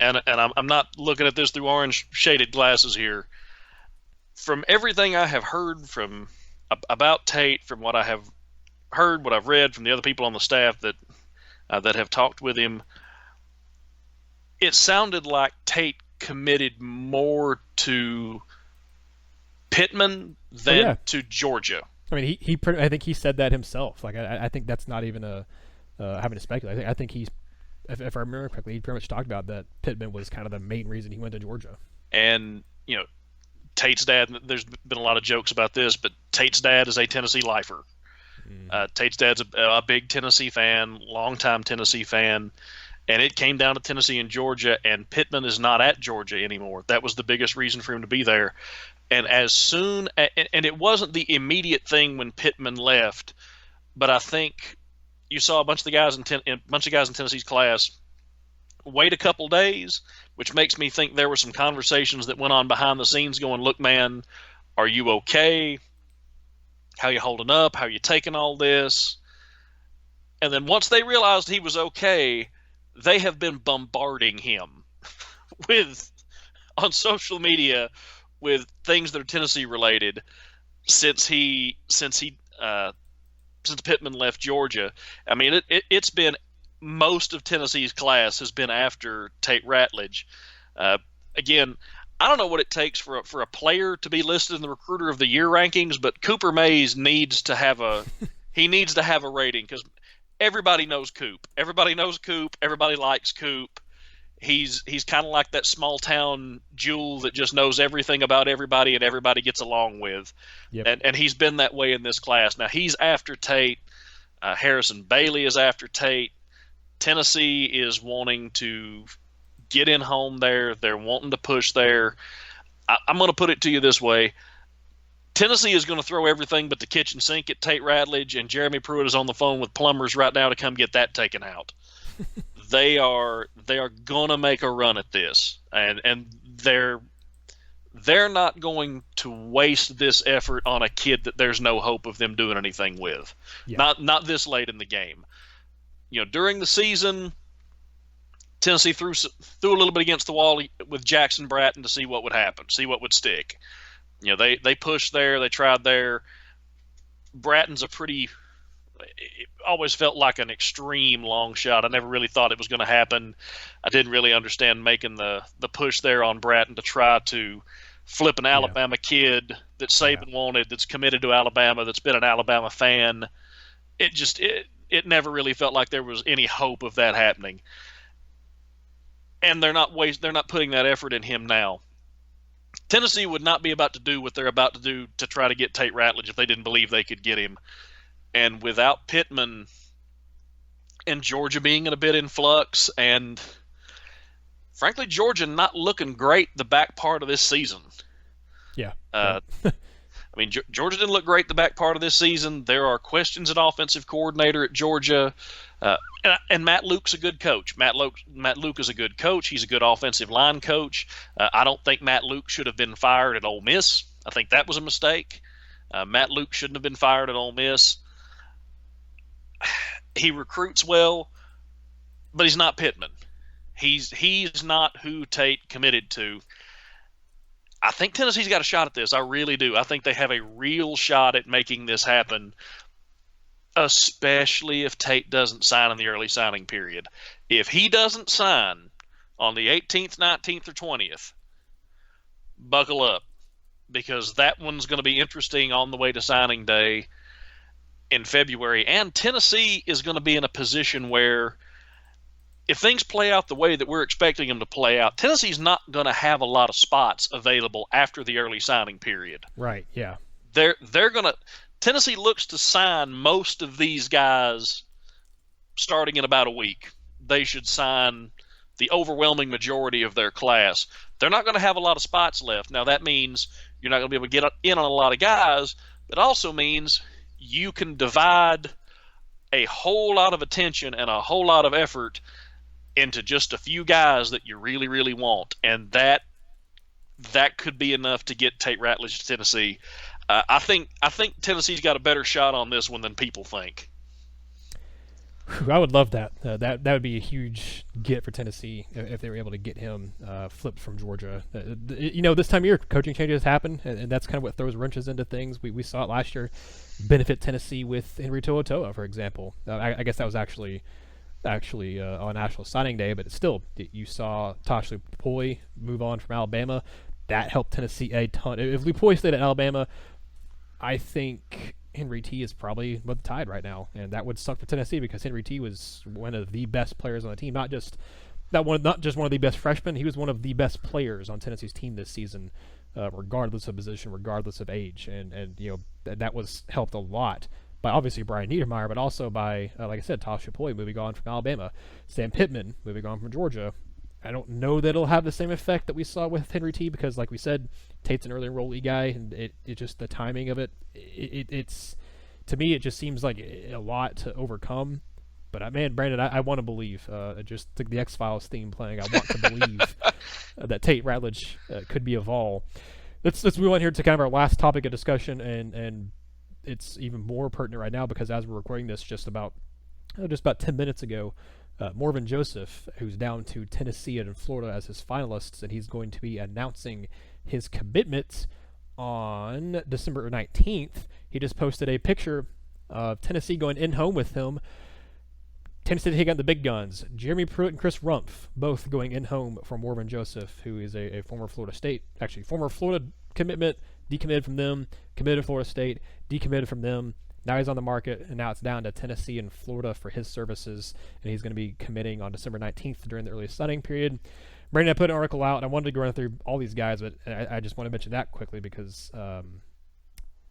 and I'm not looking at this through orange shaded glasses here. From everything I have heard about Tate, from what I have heard, what I've read from the other people on the staff that have talked with him, it sounded like Tate committed more to Pittman than to Georgia. I mean, I think he said that himself. Like, I think that's not even having to speculate. I think he's, if I remember correctly, he pretty much talked about that Pittman was kind of the main reason he went to Georgia. And, Tate's dad, there's been a lot of jokes about this, but Tate's dad is a Tennessee lifer. Tate's dad's a big Tennessee fan, longtime Tennessee fan, and it came down to Tennessee and Georgia, and Pittman is not at Georgia anymore. That was the biggest reason for him to be there. And and it wasn't the immediate thing when Pittman left, but I think you saw a bunch of guys in Tennessee's class wait a couple days, which makes me think there were some conversations that went on behind the scenes going, look, man, are you okay? How you holding up? How you taking all this? And then once they realized he was okay, they have been bombarding him on social media with things that are Tennessee related since Pittman left Georgia. I mean, it's been, most of Tennessee's class has been after Tate Ratledge. Again, I don't know what it takes for a player to be listed in the Recruiter of the Year rankings, but Cooper Mays needs to have a rating, because everybody knows Coop. Everybody knows Coop. Everybody likes Coop. He's kind of like that small town jewel that just knows everything about everybody and everybody gets along with. Yep. And he's been that way in this class. Now he's after Tate. Harrison Bailey is after Tate. Tennessee is wanting to get in home there. They're wanting to push there. I'm going to put it to you this way. Tennessee is going to throw everything but the kitchen sink at Tate Ratledge, and Jeremy Pruitt is on the phone with plumbers right now to come get that taken out. They are going to make a run at this, and they're not going to waste this effort on a kid that there's no hope of them doing anything with. Yeah. Not this late in the game. During the season, Tennessee threw a little bit against the wall with Jackson Bratton to see what would happen, see what would stick. They pushed there, they tried there. Bratton's it always felt like an extreme long shot. I never really thought it was going to happen. I didn't really understand making the push there on Bratton to try to flip an Alabama kid that Saban wanted, that's committed to Alabama, that's been an Alabama fan. It never really felt like there was any hope of that happening. And they're not putting that effort in him now. Tennessee would not be about to do what they're about to do to try to get Tate Ratledge if they didn't believe they could get him. And without Pittman and Georgia being in a bit in flux, and frankly, Georgia not looking great the back part of this season. Yeah. I mean, Georgia didn't look great the back part of this season. There are questions at offensive coordinator at Georgia. And Matt Luke's a good coach. Matt Luke is a good coach. He's a good offensive line coach. I don't think Matt Luke should have been fired at Ole Miss. I think that was a mistake. Matt Luke shouldn't have been fired at Ole Miss. He recruits well, but he's not Pittman. He's not who Tate committed to. I think Tennessee's got a shot at this. I really do. I think they have a real shot at making this happen, especially if Tate doesn't sign in the early signing period. If he doesn't sign on the 18th, 19th, or 20th, buckle up, because that one's going to be interesting on the way to signing day in February. And Tennessee is going to be in a position where if things play out the way that we're expecting them to play out, Tennessee's not going to have a lot of spots available after the early signing period. Right, yeah. They're going to – Tennessee looks to sign most of these guys starting in about a week. They should sign the overwhelming majority of their class. They're not going to have a lot of spots left. Now, that means you're not going to be able to get in on a lot of guys, but also means you can divide a whole lot of attention and a whole lot of effort into just a few guys that you really, really want. And that could be enough to get Tate Ratledge to Tennessee. I think Tennessee's got a better shot on this one than people think. I would love that. That would be a huge get for Tennessee if they were able to get him flipped from Georgia. This time of year, coaching changes happen, and that's kind of what throws wrenches into things. We saw it last year benefit Tennessee with Henry To'oTo'o, for example. I guess that was actually on National Signing Day, but still, you saw Tosh Lupoi move on from Alabama. That helped Tennessee a ton. If Lupoi stayed at Alabama, I think Henry T is probably with the Tide right now, and that would suck for Tennessee because Henry T was one of the best players on the team. Not just one of the best freshmen. He was one of the best players on Tennessee's team this season, regardless of position, regardless of age, and that was helped a lot by obviously Brian Niedermeyer, but also by like I said, Tosh Lupoi moving on from Alabama, Sam Pittman moving on from Georgia. I don't know that it'll have the same effect that we saw with Henry T because, like we said, Tate's an early enrollee guy, and it just the timing of it's to me it just seems like a lot to overcome. But man, Brandon, I want to believe. Just the X-Files theme playing. I want to believe that Tate Ratledge could be a Vol. Let's move on here to kind of our last topic of discussion, and it's even more pertinent right now because as we're recording this, just about 10 minutes ago. Morven Joseph, who's down to Tennessee and Florida as his finalists, and he's going to be announcing his commitment on December 19th. He just posted a picture of Tennessee going in-home with him. Tennessee taking out the big guns. Jeremy Pruitt and Chris Rumpf both going in-home for Morven Joseph, who is a former Florida commitment, decommitted from them, committed to Florida State, decommitted from them. Now he's on the market, and now it's down to Tennessee and Florida for his services, and he's going to be committing on December 19th during the earliest signing period. Brandon, I put an article out, and I wanted to go run through all these guys, but I just want to mention that quickly because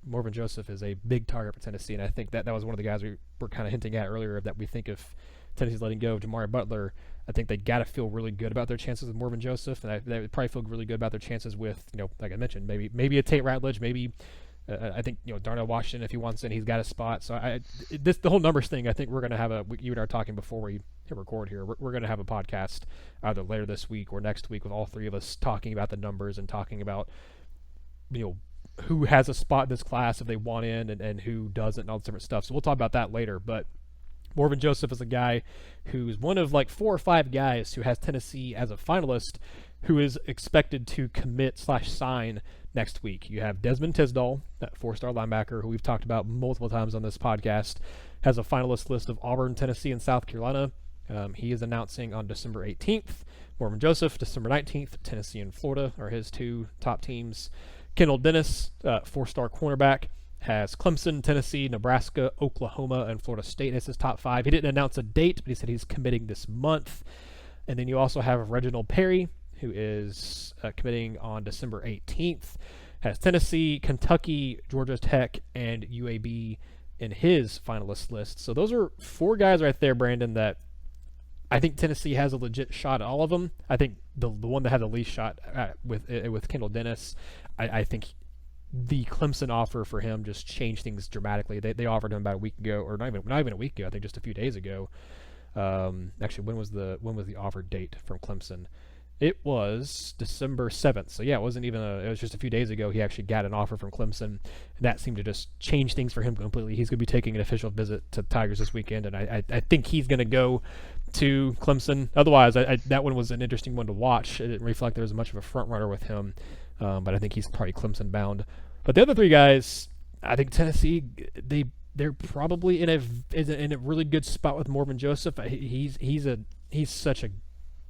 Morven Joseph is a big target for Tennessee, and I think that was one of the guys we were kind of hinting at earlier that we think if Tennessee's letting go of Jabari Butler, I think they got to feel really good about their chances with Morven Joseph, and they would probably feel really good about their chances with, like I mentioned, maybe a Tate Ratledge, maybe I think Darnell Washington, if he wants in, he's got a spot. So the whole numbers thing, I think we're going to have you and I are talking before we hit record here. We're going to have a podcast either later this week or next week with all three of us talking about the numbers and talking about who has a spot in this class if they want in and who doesn't and all this different stuff. So we'll talk about that later. But Morven Joseph is a guy who's one of like 4 or 5 guys who has Tennessee as a finalist who is expected to commit/sign next week. You have Desmond Tisdol, that 4-star linebacker who we've talked about multiple times on this podcast, has a finalist list of Auburn, Tennessee, and South Carolina. He is announcing on December 18th. Morven Joseph, December 19th. Tennessee and Florida are his 2 top teams. Kendall Dennis, 4-star cornerback, has Clemson, Tennessee, Nebraska, Oklahoma, and Florida State as his top 5. He didn't announce a date, but he said he's committing this month. And then you also have Reginald Perry, who is committing on December 18th, has Tennessee, Kentucky, Georgia Tech, and UAB in his finalist list. So those are 4 guys right there, Brandon, that I think Tennessee has a legit shot at all of them. I think the one that had the least shot with Kendall Dennis, I think the Clemson offer for him just changed things dramatically. They offered him about a week ago, or not even a week ago, I think just a few days ago. Actually, when was the offer date from Clemson? It was December 7th. So yeah, it was just a few days ago he actually got an offer from Clemson, and that seemed to just change things for him completely. He's going to be taking an official visit to Tigers this weekend, and I think he's going to go to Clemson. Otherwise, that one was an interesting one to watch. It didn't reflect there was much of a front runner with him, but I think he's probably Clemson bound. But the other 3 guys, I think Tennessee, they're probably in a really good spot with Morven Joseph. He's such a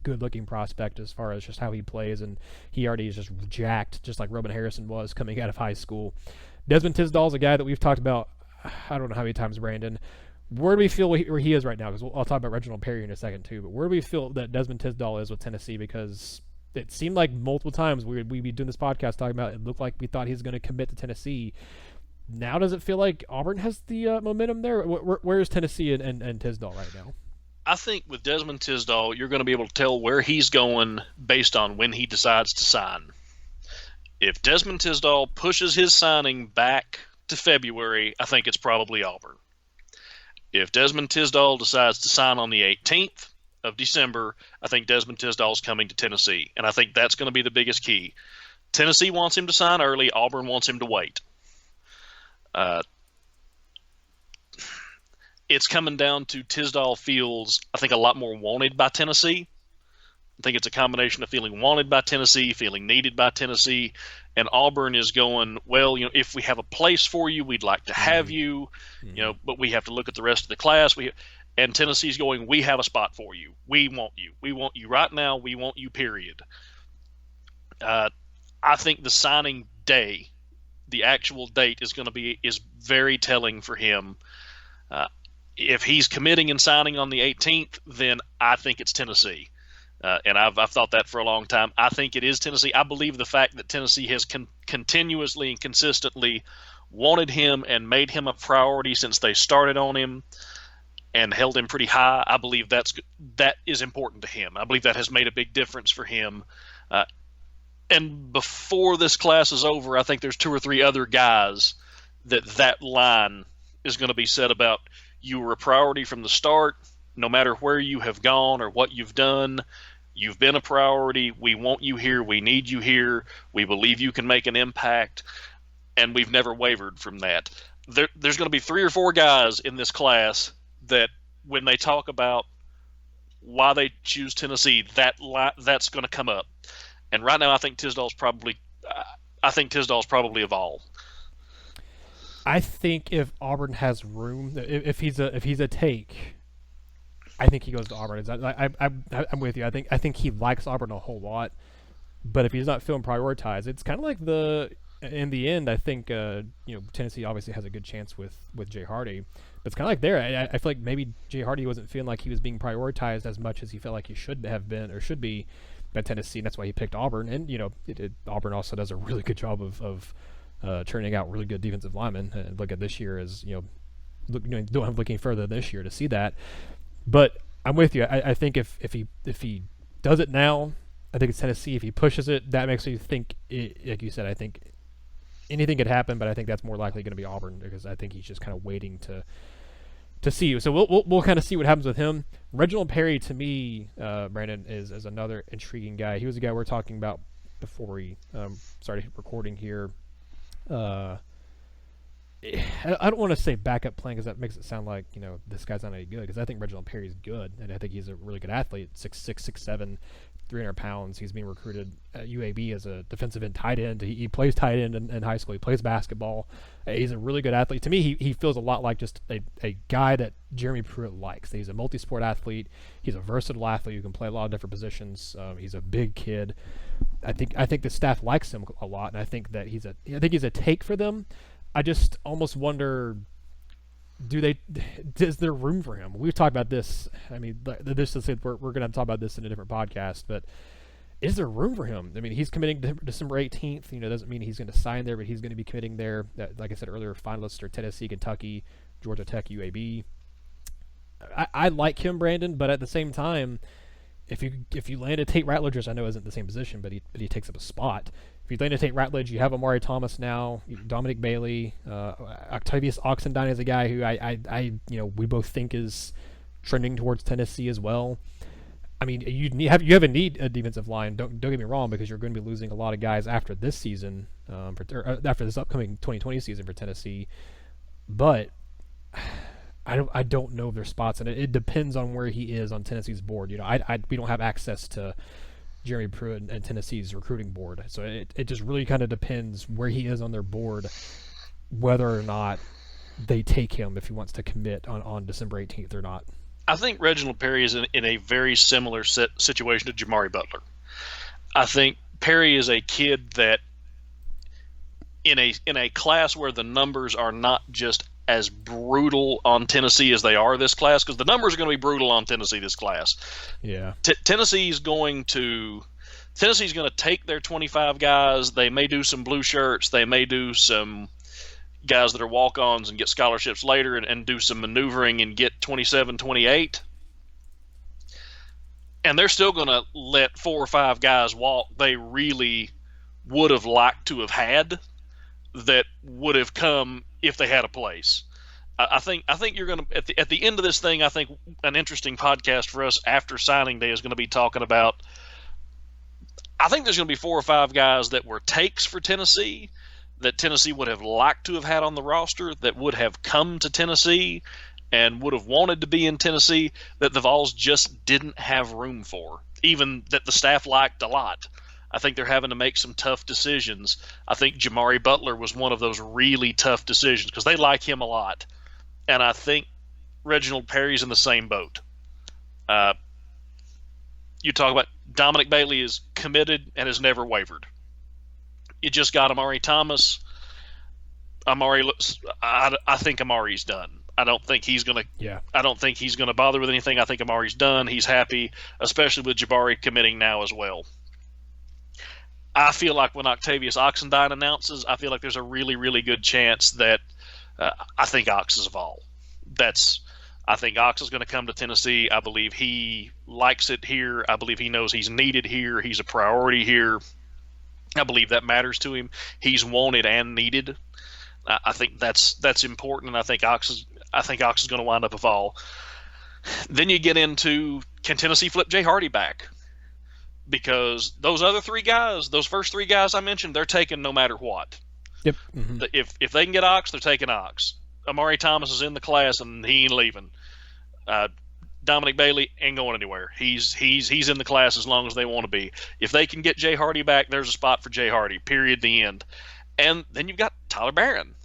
good-looking prospect as far as just how he plays, and he already is just jacked, just like Robin Harrison was coming out of high school. Desmond Tisdol is a guy that we've talked about, I don't know how many times, Brandon. Where do we feel where he is right now? Because I'll talk about Reginald Perry in a second too, but where do we feel that Desmond Tisdol is with Tennessee? Because it seemed like multiple times we'd be doing this podcast talking about it looked like we thought he was going to commit to Tennessee. Now does it feel like Auburn has the momentum there? Where is Tennessee and Tisdol right now? I think with Desmond Tisdol, you're going to be able to tell where he's going based on when he decides to sign. If Desmond Tisdol pushes his signing back to February, I think it's probably Auburn. If Desmond Tisdol decides to sign on the 18th of December, I think Desmond Tisdol's coming to Tennessee, and I think that's going to be the biggest key. Tennessee wants him to sign early. Auburn wants him to wait. it's coming down to Tisdol feels, I think, a lot more wanted by Tennessee. I think it's a combination of feeling wanted by Tennessee, feeling needed by Tennessee, and Auburn is going, well, if we have a place for you, we'd like to have you, but we have to look at the rest of the class. And Tennessee's going, we have a spot for you. We want you. We want you right now. We want you, period. I think the signing day, the actual date, is very telling for him. If he's committing and signing on the 18th, then I think it's Tennessee. And I've thought that for a long time. I think it is Tennessee. I believe the fact that Tennessee has continuously and consistently wanted him and made him a priority since they started on him and held him pretty high. I believe that is important to him. I believe that has made a big difference for him. And before this class is over, I think there's 2 or 3 other guys that line is going to be said about. You were a priority from the start. No matter where you have gone or what you've done, you've been a priority. We want you here. We need you here. We believe you can make an impact, and we've never wavered from that. There's going to be 3 or 4 guys in this class that when they talk about why they choose Tennessee, that's going to come up. And right now I think Tisdol's probably a Vol. I think if Auburn has room, if he's a take, I think he goes to Auburn. I'm with you. I think he likes Auburn a whole lot, but if he's not feeling prioritized, it's kind of like in the end. I think Tennessee obviously has a good chance with Jay Hardy, but it's kind of like there. I feel like maybe Jay Hardy wasn't feeling like he was being prioritized as much as he felt like he should have been or should be by Tennessee. And that's why he picked Auburn. And Auburn also does a really good job of turning out really good defensive linemen. And look at this year as don't have looking further this year to see that. But I'm with you. I think if he does it now, I think it's Tennessee. If he pushes it, that makes me think. Like you said, I think anything could happen, but I think that's more likely going to be Auburn because I think he's just kind of waiting to see. So we'll kind of see what happens with him. Reginald Perry, to me, Brandon, is another intriguing guy. He was a guy we were talking about before we started recording here. I don't want to say backup plan because that makes it sound like this guy's not any good. Because I think Reginald Perry's good, and I think he's a really good athlete. 6'6", 6'7", 300 pounds. He's being recruited at UAB as a defensive end tight end. He plays tight end in high school. He plays basketball. He's a really good athlete. To me, he feels a lot like just a guy that Jeremy Pruitt likes. He's a multi-sport athlete. He's a versatile athlete who can play a lot of different positions. He's a big kid. I think the staff likes him a lot, and I think he's a take for them. I just almost wonder, is there room for him? We've talked about this. I mean, this is we're going to talk about this in a different podcast, but is there room for him? I mean, he's committing to December 18th. Doesn't mean he's going to sign there, but he's going to be committing there. Like I said earlier, finalists are Tennessee, Kentucky, Georgia Tech, UAB. I like him, Brandon, but at the same time, if you land a Tate Ratledge, which I know isn't the same position, but he takes up a spot. If you land a Tate Ratledge, you have Omari Thomas now, Dominic Bailey, Octavius Oxendine is a guy who I we both think is trending towards Tennessee as well. I mean, you have a need a defensive line. Don't get me wrong, because you're going to be losing a lot of guys after this season, after this upcoming 2020 season for Tennessee. But I don't know if there's spots, and it depends on where he is on Tennessee's board. We don't have access to Jeremy Pruitt and Tennessee's recruiting board, so it just really kind of depends where he is on their board, whether or not they take him if he wants to commit on December 18th or not. I think Reginald Perry is in a very similar situation to Jabari Butler. I think Perry is a kid that in a class where the numbers are not just as brutal on Tennessee as they are this class, because the numbers are going to be brutal on Tennessee this class. Yeah. Tennessee's going to take their 25 guys. They may do some blue shirts. They may do some guys that are walk-ons and get scholarships later and do some maneuvering and get 27, 28. And they're still going to let 4 or 5 guys walk they really would have liked to have had that would have come if they had a place. I think you're going to at the end of this thing. I think an interesting podcast for us after signing day is going to be talking about. I think there's going to be 4 or 5 guys that were takes for Tennessee, that Tennessee would have liked to have had on the roster, that would have come to Tennessee, and would have wanted to be in Tennessee that the Vols just didn't have room for, even that the staff liked a lot. I think they're having to make some tough decisions. I think Jabari Butler was one of those really tough decisions because they like him a lot. And I think Reginald Perry's in the same boat. You talk about Dominic Bailey is committed and has never wavered. You just got Omari Thomas. Omari looks. I think Omari's done. I don't think he's gonna. Yeah. I don't think he's gonna bother with anything. I think Omari's done. He's happy, especially with Jabari committing now as well. I feel like when Octavius Oxendine announces, I feel like there's a really, really good chance that I think Ox is a Vol. I think Ox is going to come to Tennessee. I believe he likes it here. I believe he knows he's needed here. He's a priority here. I believe that matters to him. He's wanted and needed. I think that's important, and I think Ox is going to wind up a Vol. Then you get into, can Tennessee flip Jay Hardy back? Because those other three guys, those first three guys I mentioned, they're taken no matter what. Yep. Mm-hmm. If they can get Ox, they're taking Ox. Amari Thomas is in the class and he ain't leaving. Dominic Bailey ain't going anywhere. He's in the class as long as they want to be. If they can get Jay Hardy back, there's a spot for Jay Hardy. Period. The end. And then you've got Tyler Barron.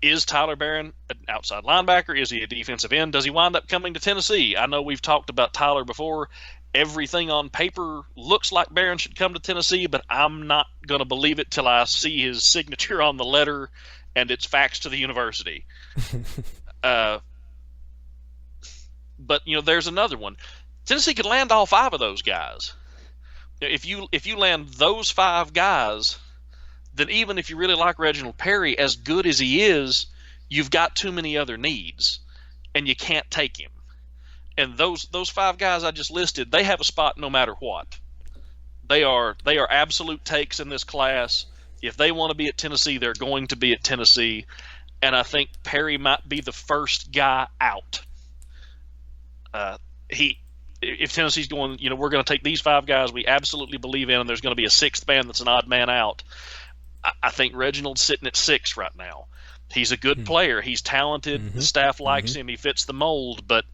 Is Tyler Barron an outside linebacker? Is he a defensive end? Does he wind up coming to Tennessee? I know we've talked about Tyler before. Everything on paper looks like Barron should come to Tennessee, but I'm not going to believe it till I see his signature on the letter and it's faxed to the university. But there's another one. Tennessee could land all five of those guys. If you land those five guys, then even if you really like Reginald Perry, as good as he is, you've got too many other needs, and you can't take him. And those five guys I just listed, they have a spot no matter what. They are absolute takes in this class. If they want to be at Tennessee, they're going to be at Tennessee. And I think Perry might be the first guy out. If Tennessee's going, we're going to take these five guys we absolutely believe in, and there's going to be a sixth man that's an odd man out. I think Reginald's sitting at 6 right now. He's a good player. He's talented. Mm-hmm. The staff likes him. He fits the mold. But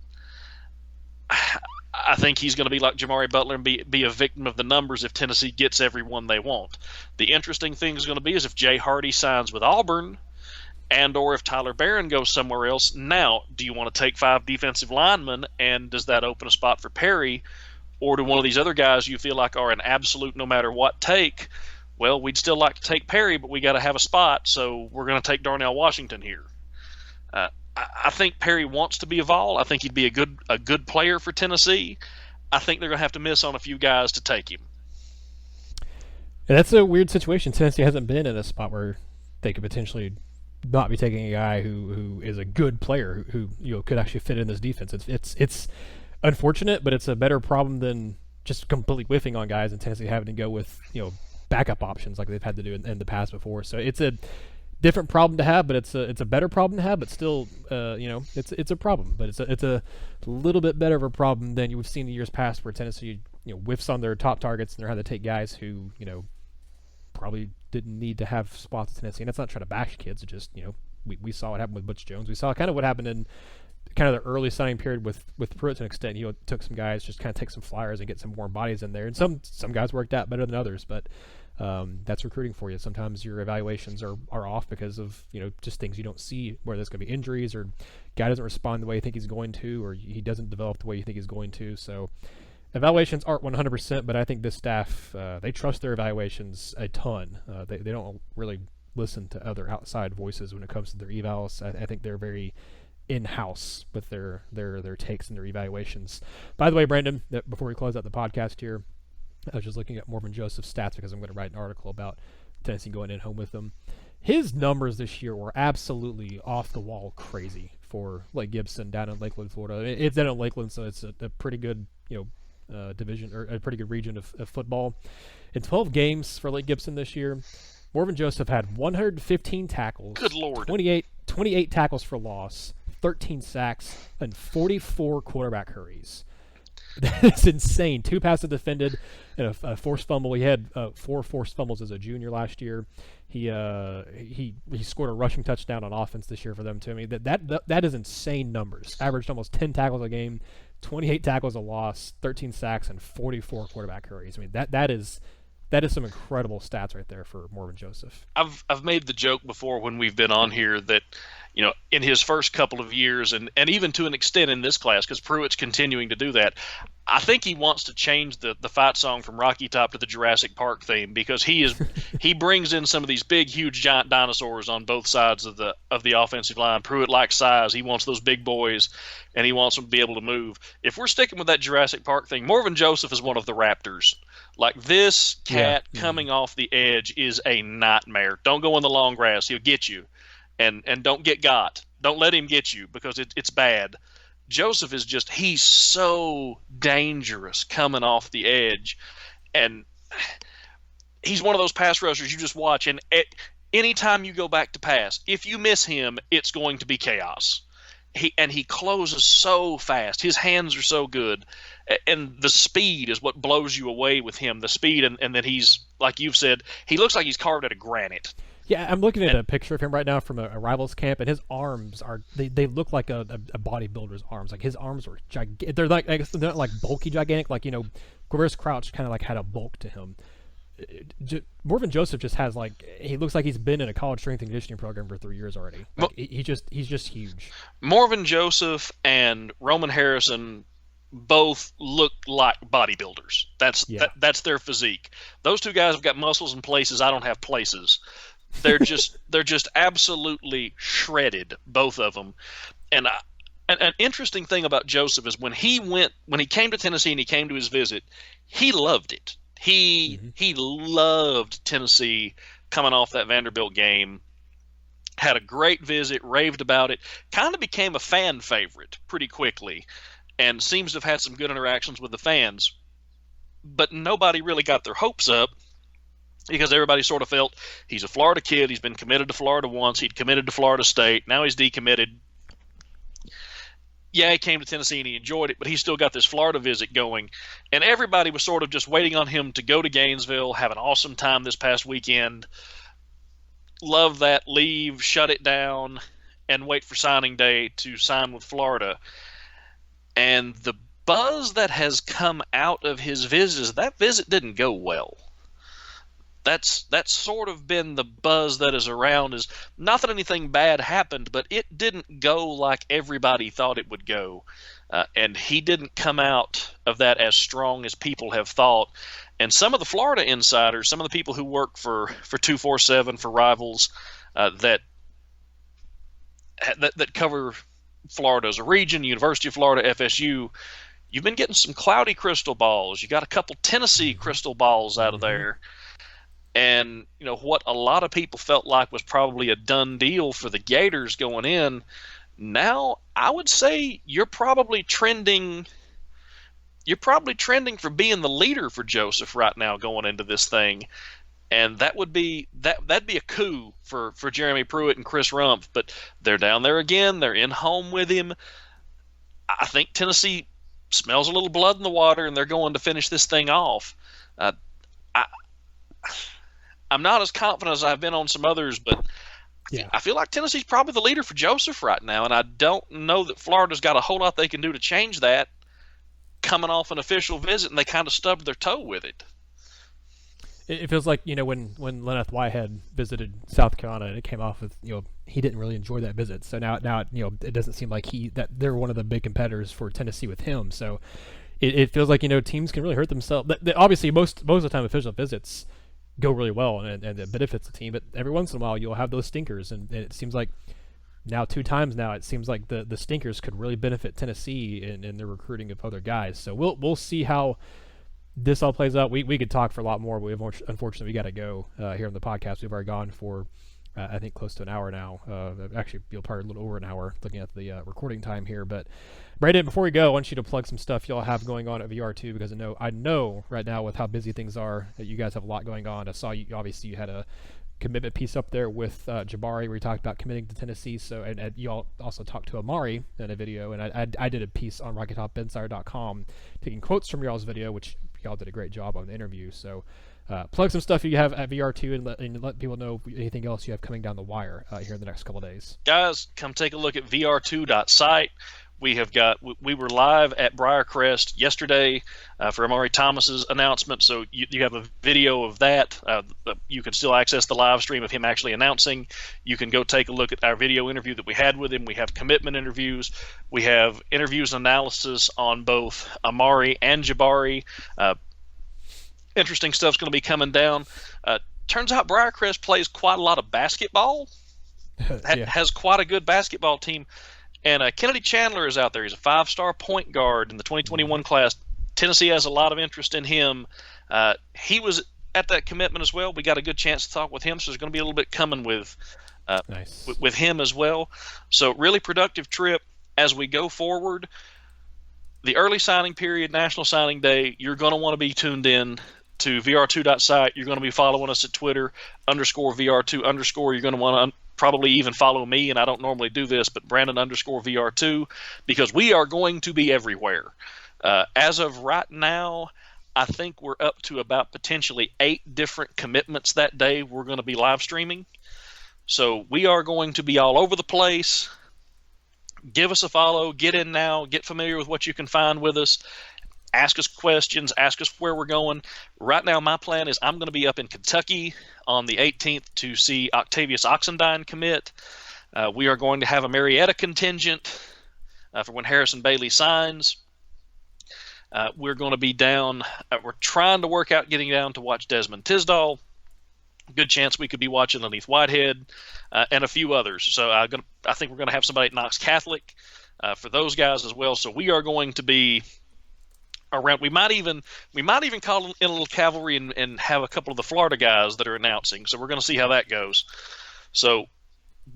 I think he's going to be like Jabari Butler and be a victim of the numbers if Tennessee gets everyone they want. The interesting thing is going to be is if Jay Hardy signs with Auburn and or if Tyler Barron goes somewhere else. Now, do you want to take 5 defensive linemen, and does that open a spot for Perry? Or do one of these other guys you feel like are an absolute no matter what take? Well, we'd still like to take Perry, but we got to have a spot, so we're going to take Darnell Washington here. I think Perry wants to be a Vol. I think he'd be a good player for Tennessee. I think they're going to have to miss on a few guys to take him. Yeah, that's a weird situation. Tennessee hasn't been in a spot where they could potentially not be taking a guy who is a good player who could actually fit in this defense. It's unfortunate, but it's a better problem than just completely whiffing on guys and Tennessee having to go with backup options like they've had to do in the past before. So it's a different problem to have, but it's a better problem to have. But still, it's a problem. But it's a little bit better of a problem than we've seen in years past, where Tennessee whiffs on their top targets and they're having to take guys who probably didn't need to have spots at Tennessee. And that's not trying to bash kids. It's just we saw what happened with Butch Jones. We saw kind of what happened in kind of the early signing period with Pruitt to an extent. Took some guys, just kind of take some flyers and get some warm bodies in there. And some guys worked out better than others, but that's recruiting for you. Sometimes your evaluations are off because of just things you don't see, where there's going to be injuries or guy doesn't respond the way you think he's going to, or he doesn't develop the way you think he's going to. So evaluations aren't 100%, but I think this staff, they trust their evaluations a ton. They don't really listen to other outside voices when it comes to their evals. I think they're very in-house with their takes and their evaluations. By the way, Brandon, before we close out the podcast here, I was just looking at Morven Joseph's stats because I'm going to write an article about Tennessee going in home with them. His numbers this year were absolutely off the wall crazy for Lake Gibson down in Lakeland, Florida. It's down in Lakeland, so it's a pretty good division, or a pretty good region of football. In 12 games for Lake Gibson this year, Morven Joseph had 115 tackles. Good Lord. 28 tackles for loss, 13 sacks, and 44 quarterback hurries. That's insane. 2 passes defended and a forced fumble. He had 4 forced fumbles as a junior last year. He scored a rushing touchdown on offense this year for them too. I mean that is insane numbers. Averaged almost 10 tackles a game, 28 tackles a loss, 13 sacks, and 44 quarterback hurries. I mean that is some incredible stats right there for Morven Joseph. I've made the joke before when we've been on here that, you know, in his first couple of years, and even to an extent in this class, because Pruitt's continuing to do that, I think he wants to change the fight song from Rocky Top to the Jurassic Park theme, because he brings in some of these big, huge, giant dinosaurs on both sides of the offensive line. Pruitt likes size. He wants those big boys, and he wants them to be able to move. If we're sticking with that Jurassic Park thing, Morven Joseph is one of the Raptors. Like, this cat coming off the edge is a nightmare. Don't go in the long grass. He'll get you. And don't get got. Don't let him get you, because it's bad. Joseph is just, he's so dangerous coming off the edge. And he's one of those pass rushers you just watch, and anytime you go back to pass, if you miss him, it's going to be chaos. He closes so fast. His hands are so good. And the speed is what blows you away with him. The speed, and that he's, like you've said, he looks like he's carved out of granite. Yeah, I'm looking at a picture of him right now from a Rivals camp, and his arms they look like a bodybuilder's arms. Like, his arms were gigantic. They're they're not like bulky gigantic. Like, you know, Chris Crouch kind of like had a bulk to him. Morven Joseph just has, like, he looks like he's been in a college strength and conditioning program for 3 years already. Like, he's just huge. Morven Joseph and Roman Harrison both look like bodybuilders. That's their physique. Those two guys have got muscles in places I don't have places. They're just absolutely shredded, both of them. And an interesting thing about Joseph is when he came to Tennessee and he came to his visit, he loved it. He loved Tennessee coming off that Vanderbilt game. Had a great visit, raved about it, kind of became a fan favorite pretty quickly, and seems to have had some good interactions with the fans. But nobody really got their hopes up, because everybody sort of felt he's a Florida kid. He's been committed to Florida once. He'd committed to Florida State. Now he's decommitted. Yeah, he came to Tennessee and he enjoyed it, but he's still got this Florida visit going. And everybody was sort of just waiting on him to go to Gainesville, have an awesome time this past weekend, love that, leave, shut it down, and wait for signing day to sign with Florida. And the buzz that has come out of his visit is that visit didn't go well. That's sort of been the buzz that is around. Is not that anything bad happened, but it didn't go like everybody thought it would go. And he didn't come out of that as strong as people have thought. And some of the Florida insiders, some of the people who work for 247, for Rivals, that cover Florida as a region, University of Florida, FSU, you've been getting some cloudy crystal balls. You got a couple Tennessee crystal balls out of there. And, you know, what a lot of people felt like was probably a done deal for the Gators going in, now I would say you're probably trending for being the leader for Joseph right now going into this thing. And that'd be a coup for Jeremy Pruitt and Chris Rumpf. But they're down there again. They're in home with him. I think Tennessee smells a little blood in the water, and they're going to finish this thing off. I'm not as confident as I've been on some others, but yeah, I feel like Tennessee's probably the leader for Joseph right now, and I don't know that Florida's got a whole lot they can do to change that coming off an official visit, and they kind of stubbed their toe with it. It feels like, you know, when Lenneth Whitehead visited South Carolina, and it came off with, you know, he didn't really enjoy that visit. So now you know, it doesn't seem like that they're one of the big competitors for Tennessee with him. So it feels like, you know, teams can really hurt themselves. Obviously, most of the time, official visits go really well and it benefits the team, but every once in a while you'll have those stinkers, and it seems like now 2 times now it seems like the stinkers could really benefit Tennessee in their recruiting of other guys. So we'll see how this all plays out. We could talk for a lot more, but unfortunately we got to go here on the podcast. We've already gone for I think close to an hour now. Actually, you'll probably a little over an hour looking at the recording time here. But Brandon, before we go, I want you to plug some stuff y'all have going on at VR2, because I know right now with how busy things are that you guys have a lot going on. I saw you obviously you had a commitment piece up there with Jabari, where he talked about committing to Tennessee. So, and you all also talked to Omari in a video, and I did a piece on RockyTopInsider.com taking quotes from y'all's video, which y'all did a great job on the interview. So, plug some stuff you have at VR2 and let people know anything else you have coming down the wire here in the next couple of days. Guys, come take a look at VR2.site. We were live at Briarcrest yesterday for Omari Thomas's announcement, so you have a video of that. You can still access the live stream of him actually announcing. You can go take a look at our video interview that we had with him. We have commitment interviews. We have interviews and analysis on both Omari and Jabari. Interesting stuff's going to be coming down. Turns out Briarcrest plays quite a lot of basketball. Has quite a good basketball team. And Kennedy Chandler is out there. He's a 5-star point guard in the 2021 class. Tennessee has a lot of interest in him. He was at that commitment as well. We got a good chance to talk with him, so there's going to be a little bit coming with him as well. So really productive trip as we go forward. The early signing period, National Signing Day, you're going to want to be tuned in to VR2.site. You're going to be following us at Twitter _VR2_. You're going to want to probably even follow me, and I don't normally do this, but Brandon _VR2, because we are going to be everywhere. As of right now, I think we're up to about potentially 8 different commitments that day we're going to be live streaming. So we are going to be all over the place. Give us a follow, get in now, get familiar with what you can find with us. Ask us questions, ask us where we're going. Right now, my plan is I'm going to be up in Kentucky on the 18th to see Octavius Oxendine commit. We are going to have a Marietta contingent for when Harrison Bailey signs. We're going to be down. We're trying to work out getting down to watch Desmond Tisdol. Good chance we could be watching Leith Whitehead and a few others. So I think we're going to have somebody at Knox Catholic for those guys as well. So we are going to be around. We might even call in a little cavalry and have a couple of the Florida guys that are announcing. So we're going to see how that goes. So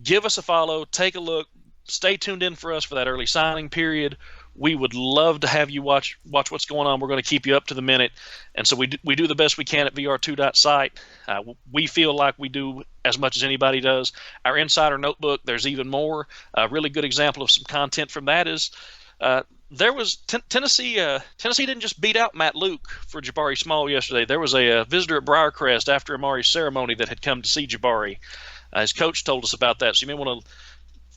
give us a follow, take a look, stay tuned in for us for that early signing period. We would love to have you watch what's going on. We're going to keep you up to the minute, and so we do the best we can at VR2.site. We feel like we do as much as anybody does. Our Insider Notebook, there's even more. A really good example of some content from that is there was Tennessee. Tennessee didn't just beat out Matt Luke for Jabari Small yesterday. There was a visitor at Briarcrest after Omari's ceremony that had come to see Jabari. His coach told us about that, so you may want to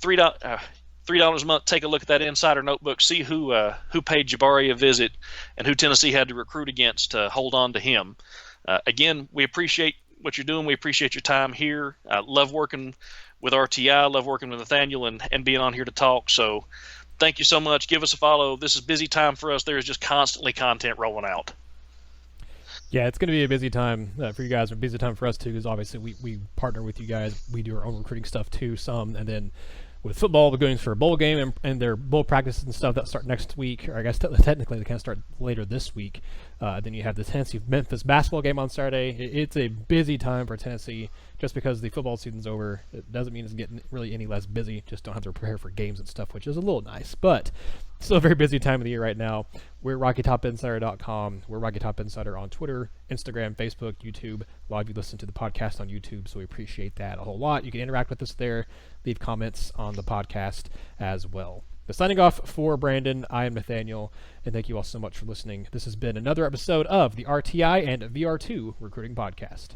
$3 a month, take a look at that Insider Notebook, see who paid Jabari a visit and who Tennessee had to recruit against to hold on to him. Again, we appreciate what you're doing. We appreciate your time here. Love working with RTI, love working with Nathaniel and being on here to talk. So thank you so much. Give us a follow. This is busy time for us. There is just constantly content rolling out. Yeah, it's going to be a busy time for you guys, a busy time for us too, because obviously we partner with you guys. We do our own recruiting stuff too, some, and then with football, we're going for a bowl game and their bowl practices and stuff that start next week, or I guess technically they kind of start later this week. Then you have the Tennessee-Memphis basketball game on Saturday. It's a busy time for Tennessee. Just because the football season's over, it doesn't mean it's getting really any less busy. Just don't have to prepare for games and stuff, which is a little nice. But still a very busy time of the year right now. We're RockyTopInsider.com. We're Rocky Top Insider on Twitter, Instagram, Facebook, YouTube. A lot of you listen to the podcast on YouTube, so we appreciate that a whole lot. You can interact with us there, leave comments on the podcast as well. But signing off for Brandon, I am Nathaniel, and thank you all so much for listening. This has been another episode of the RTI and VR2 Recruiting Podcast.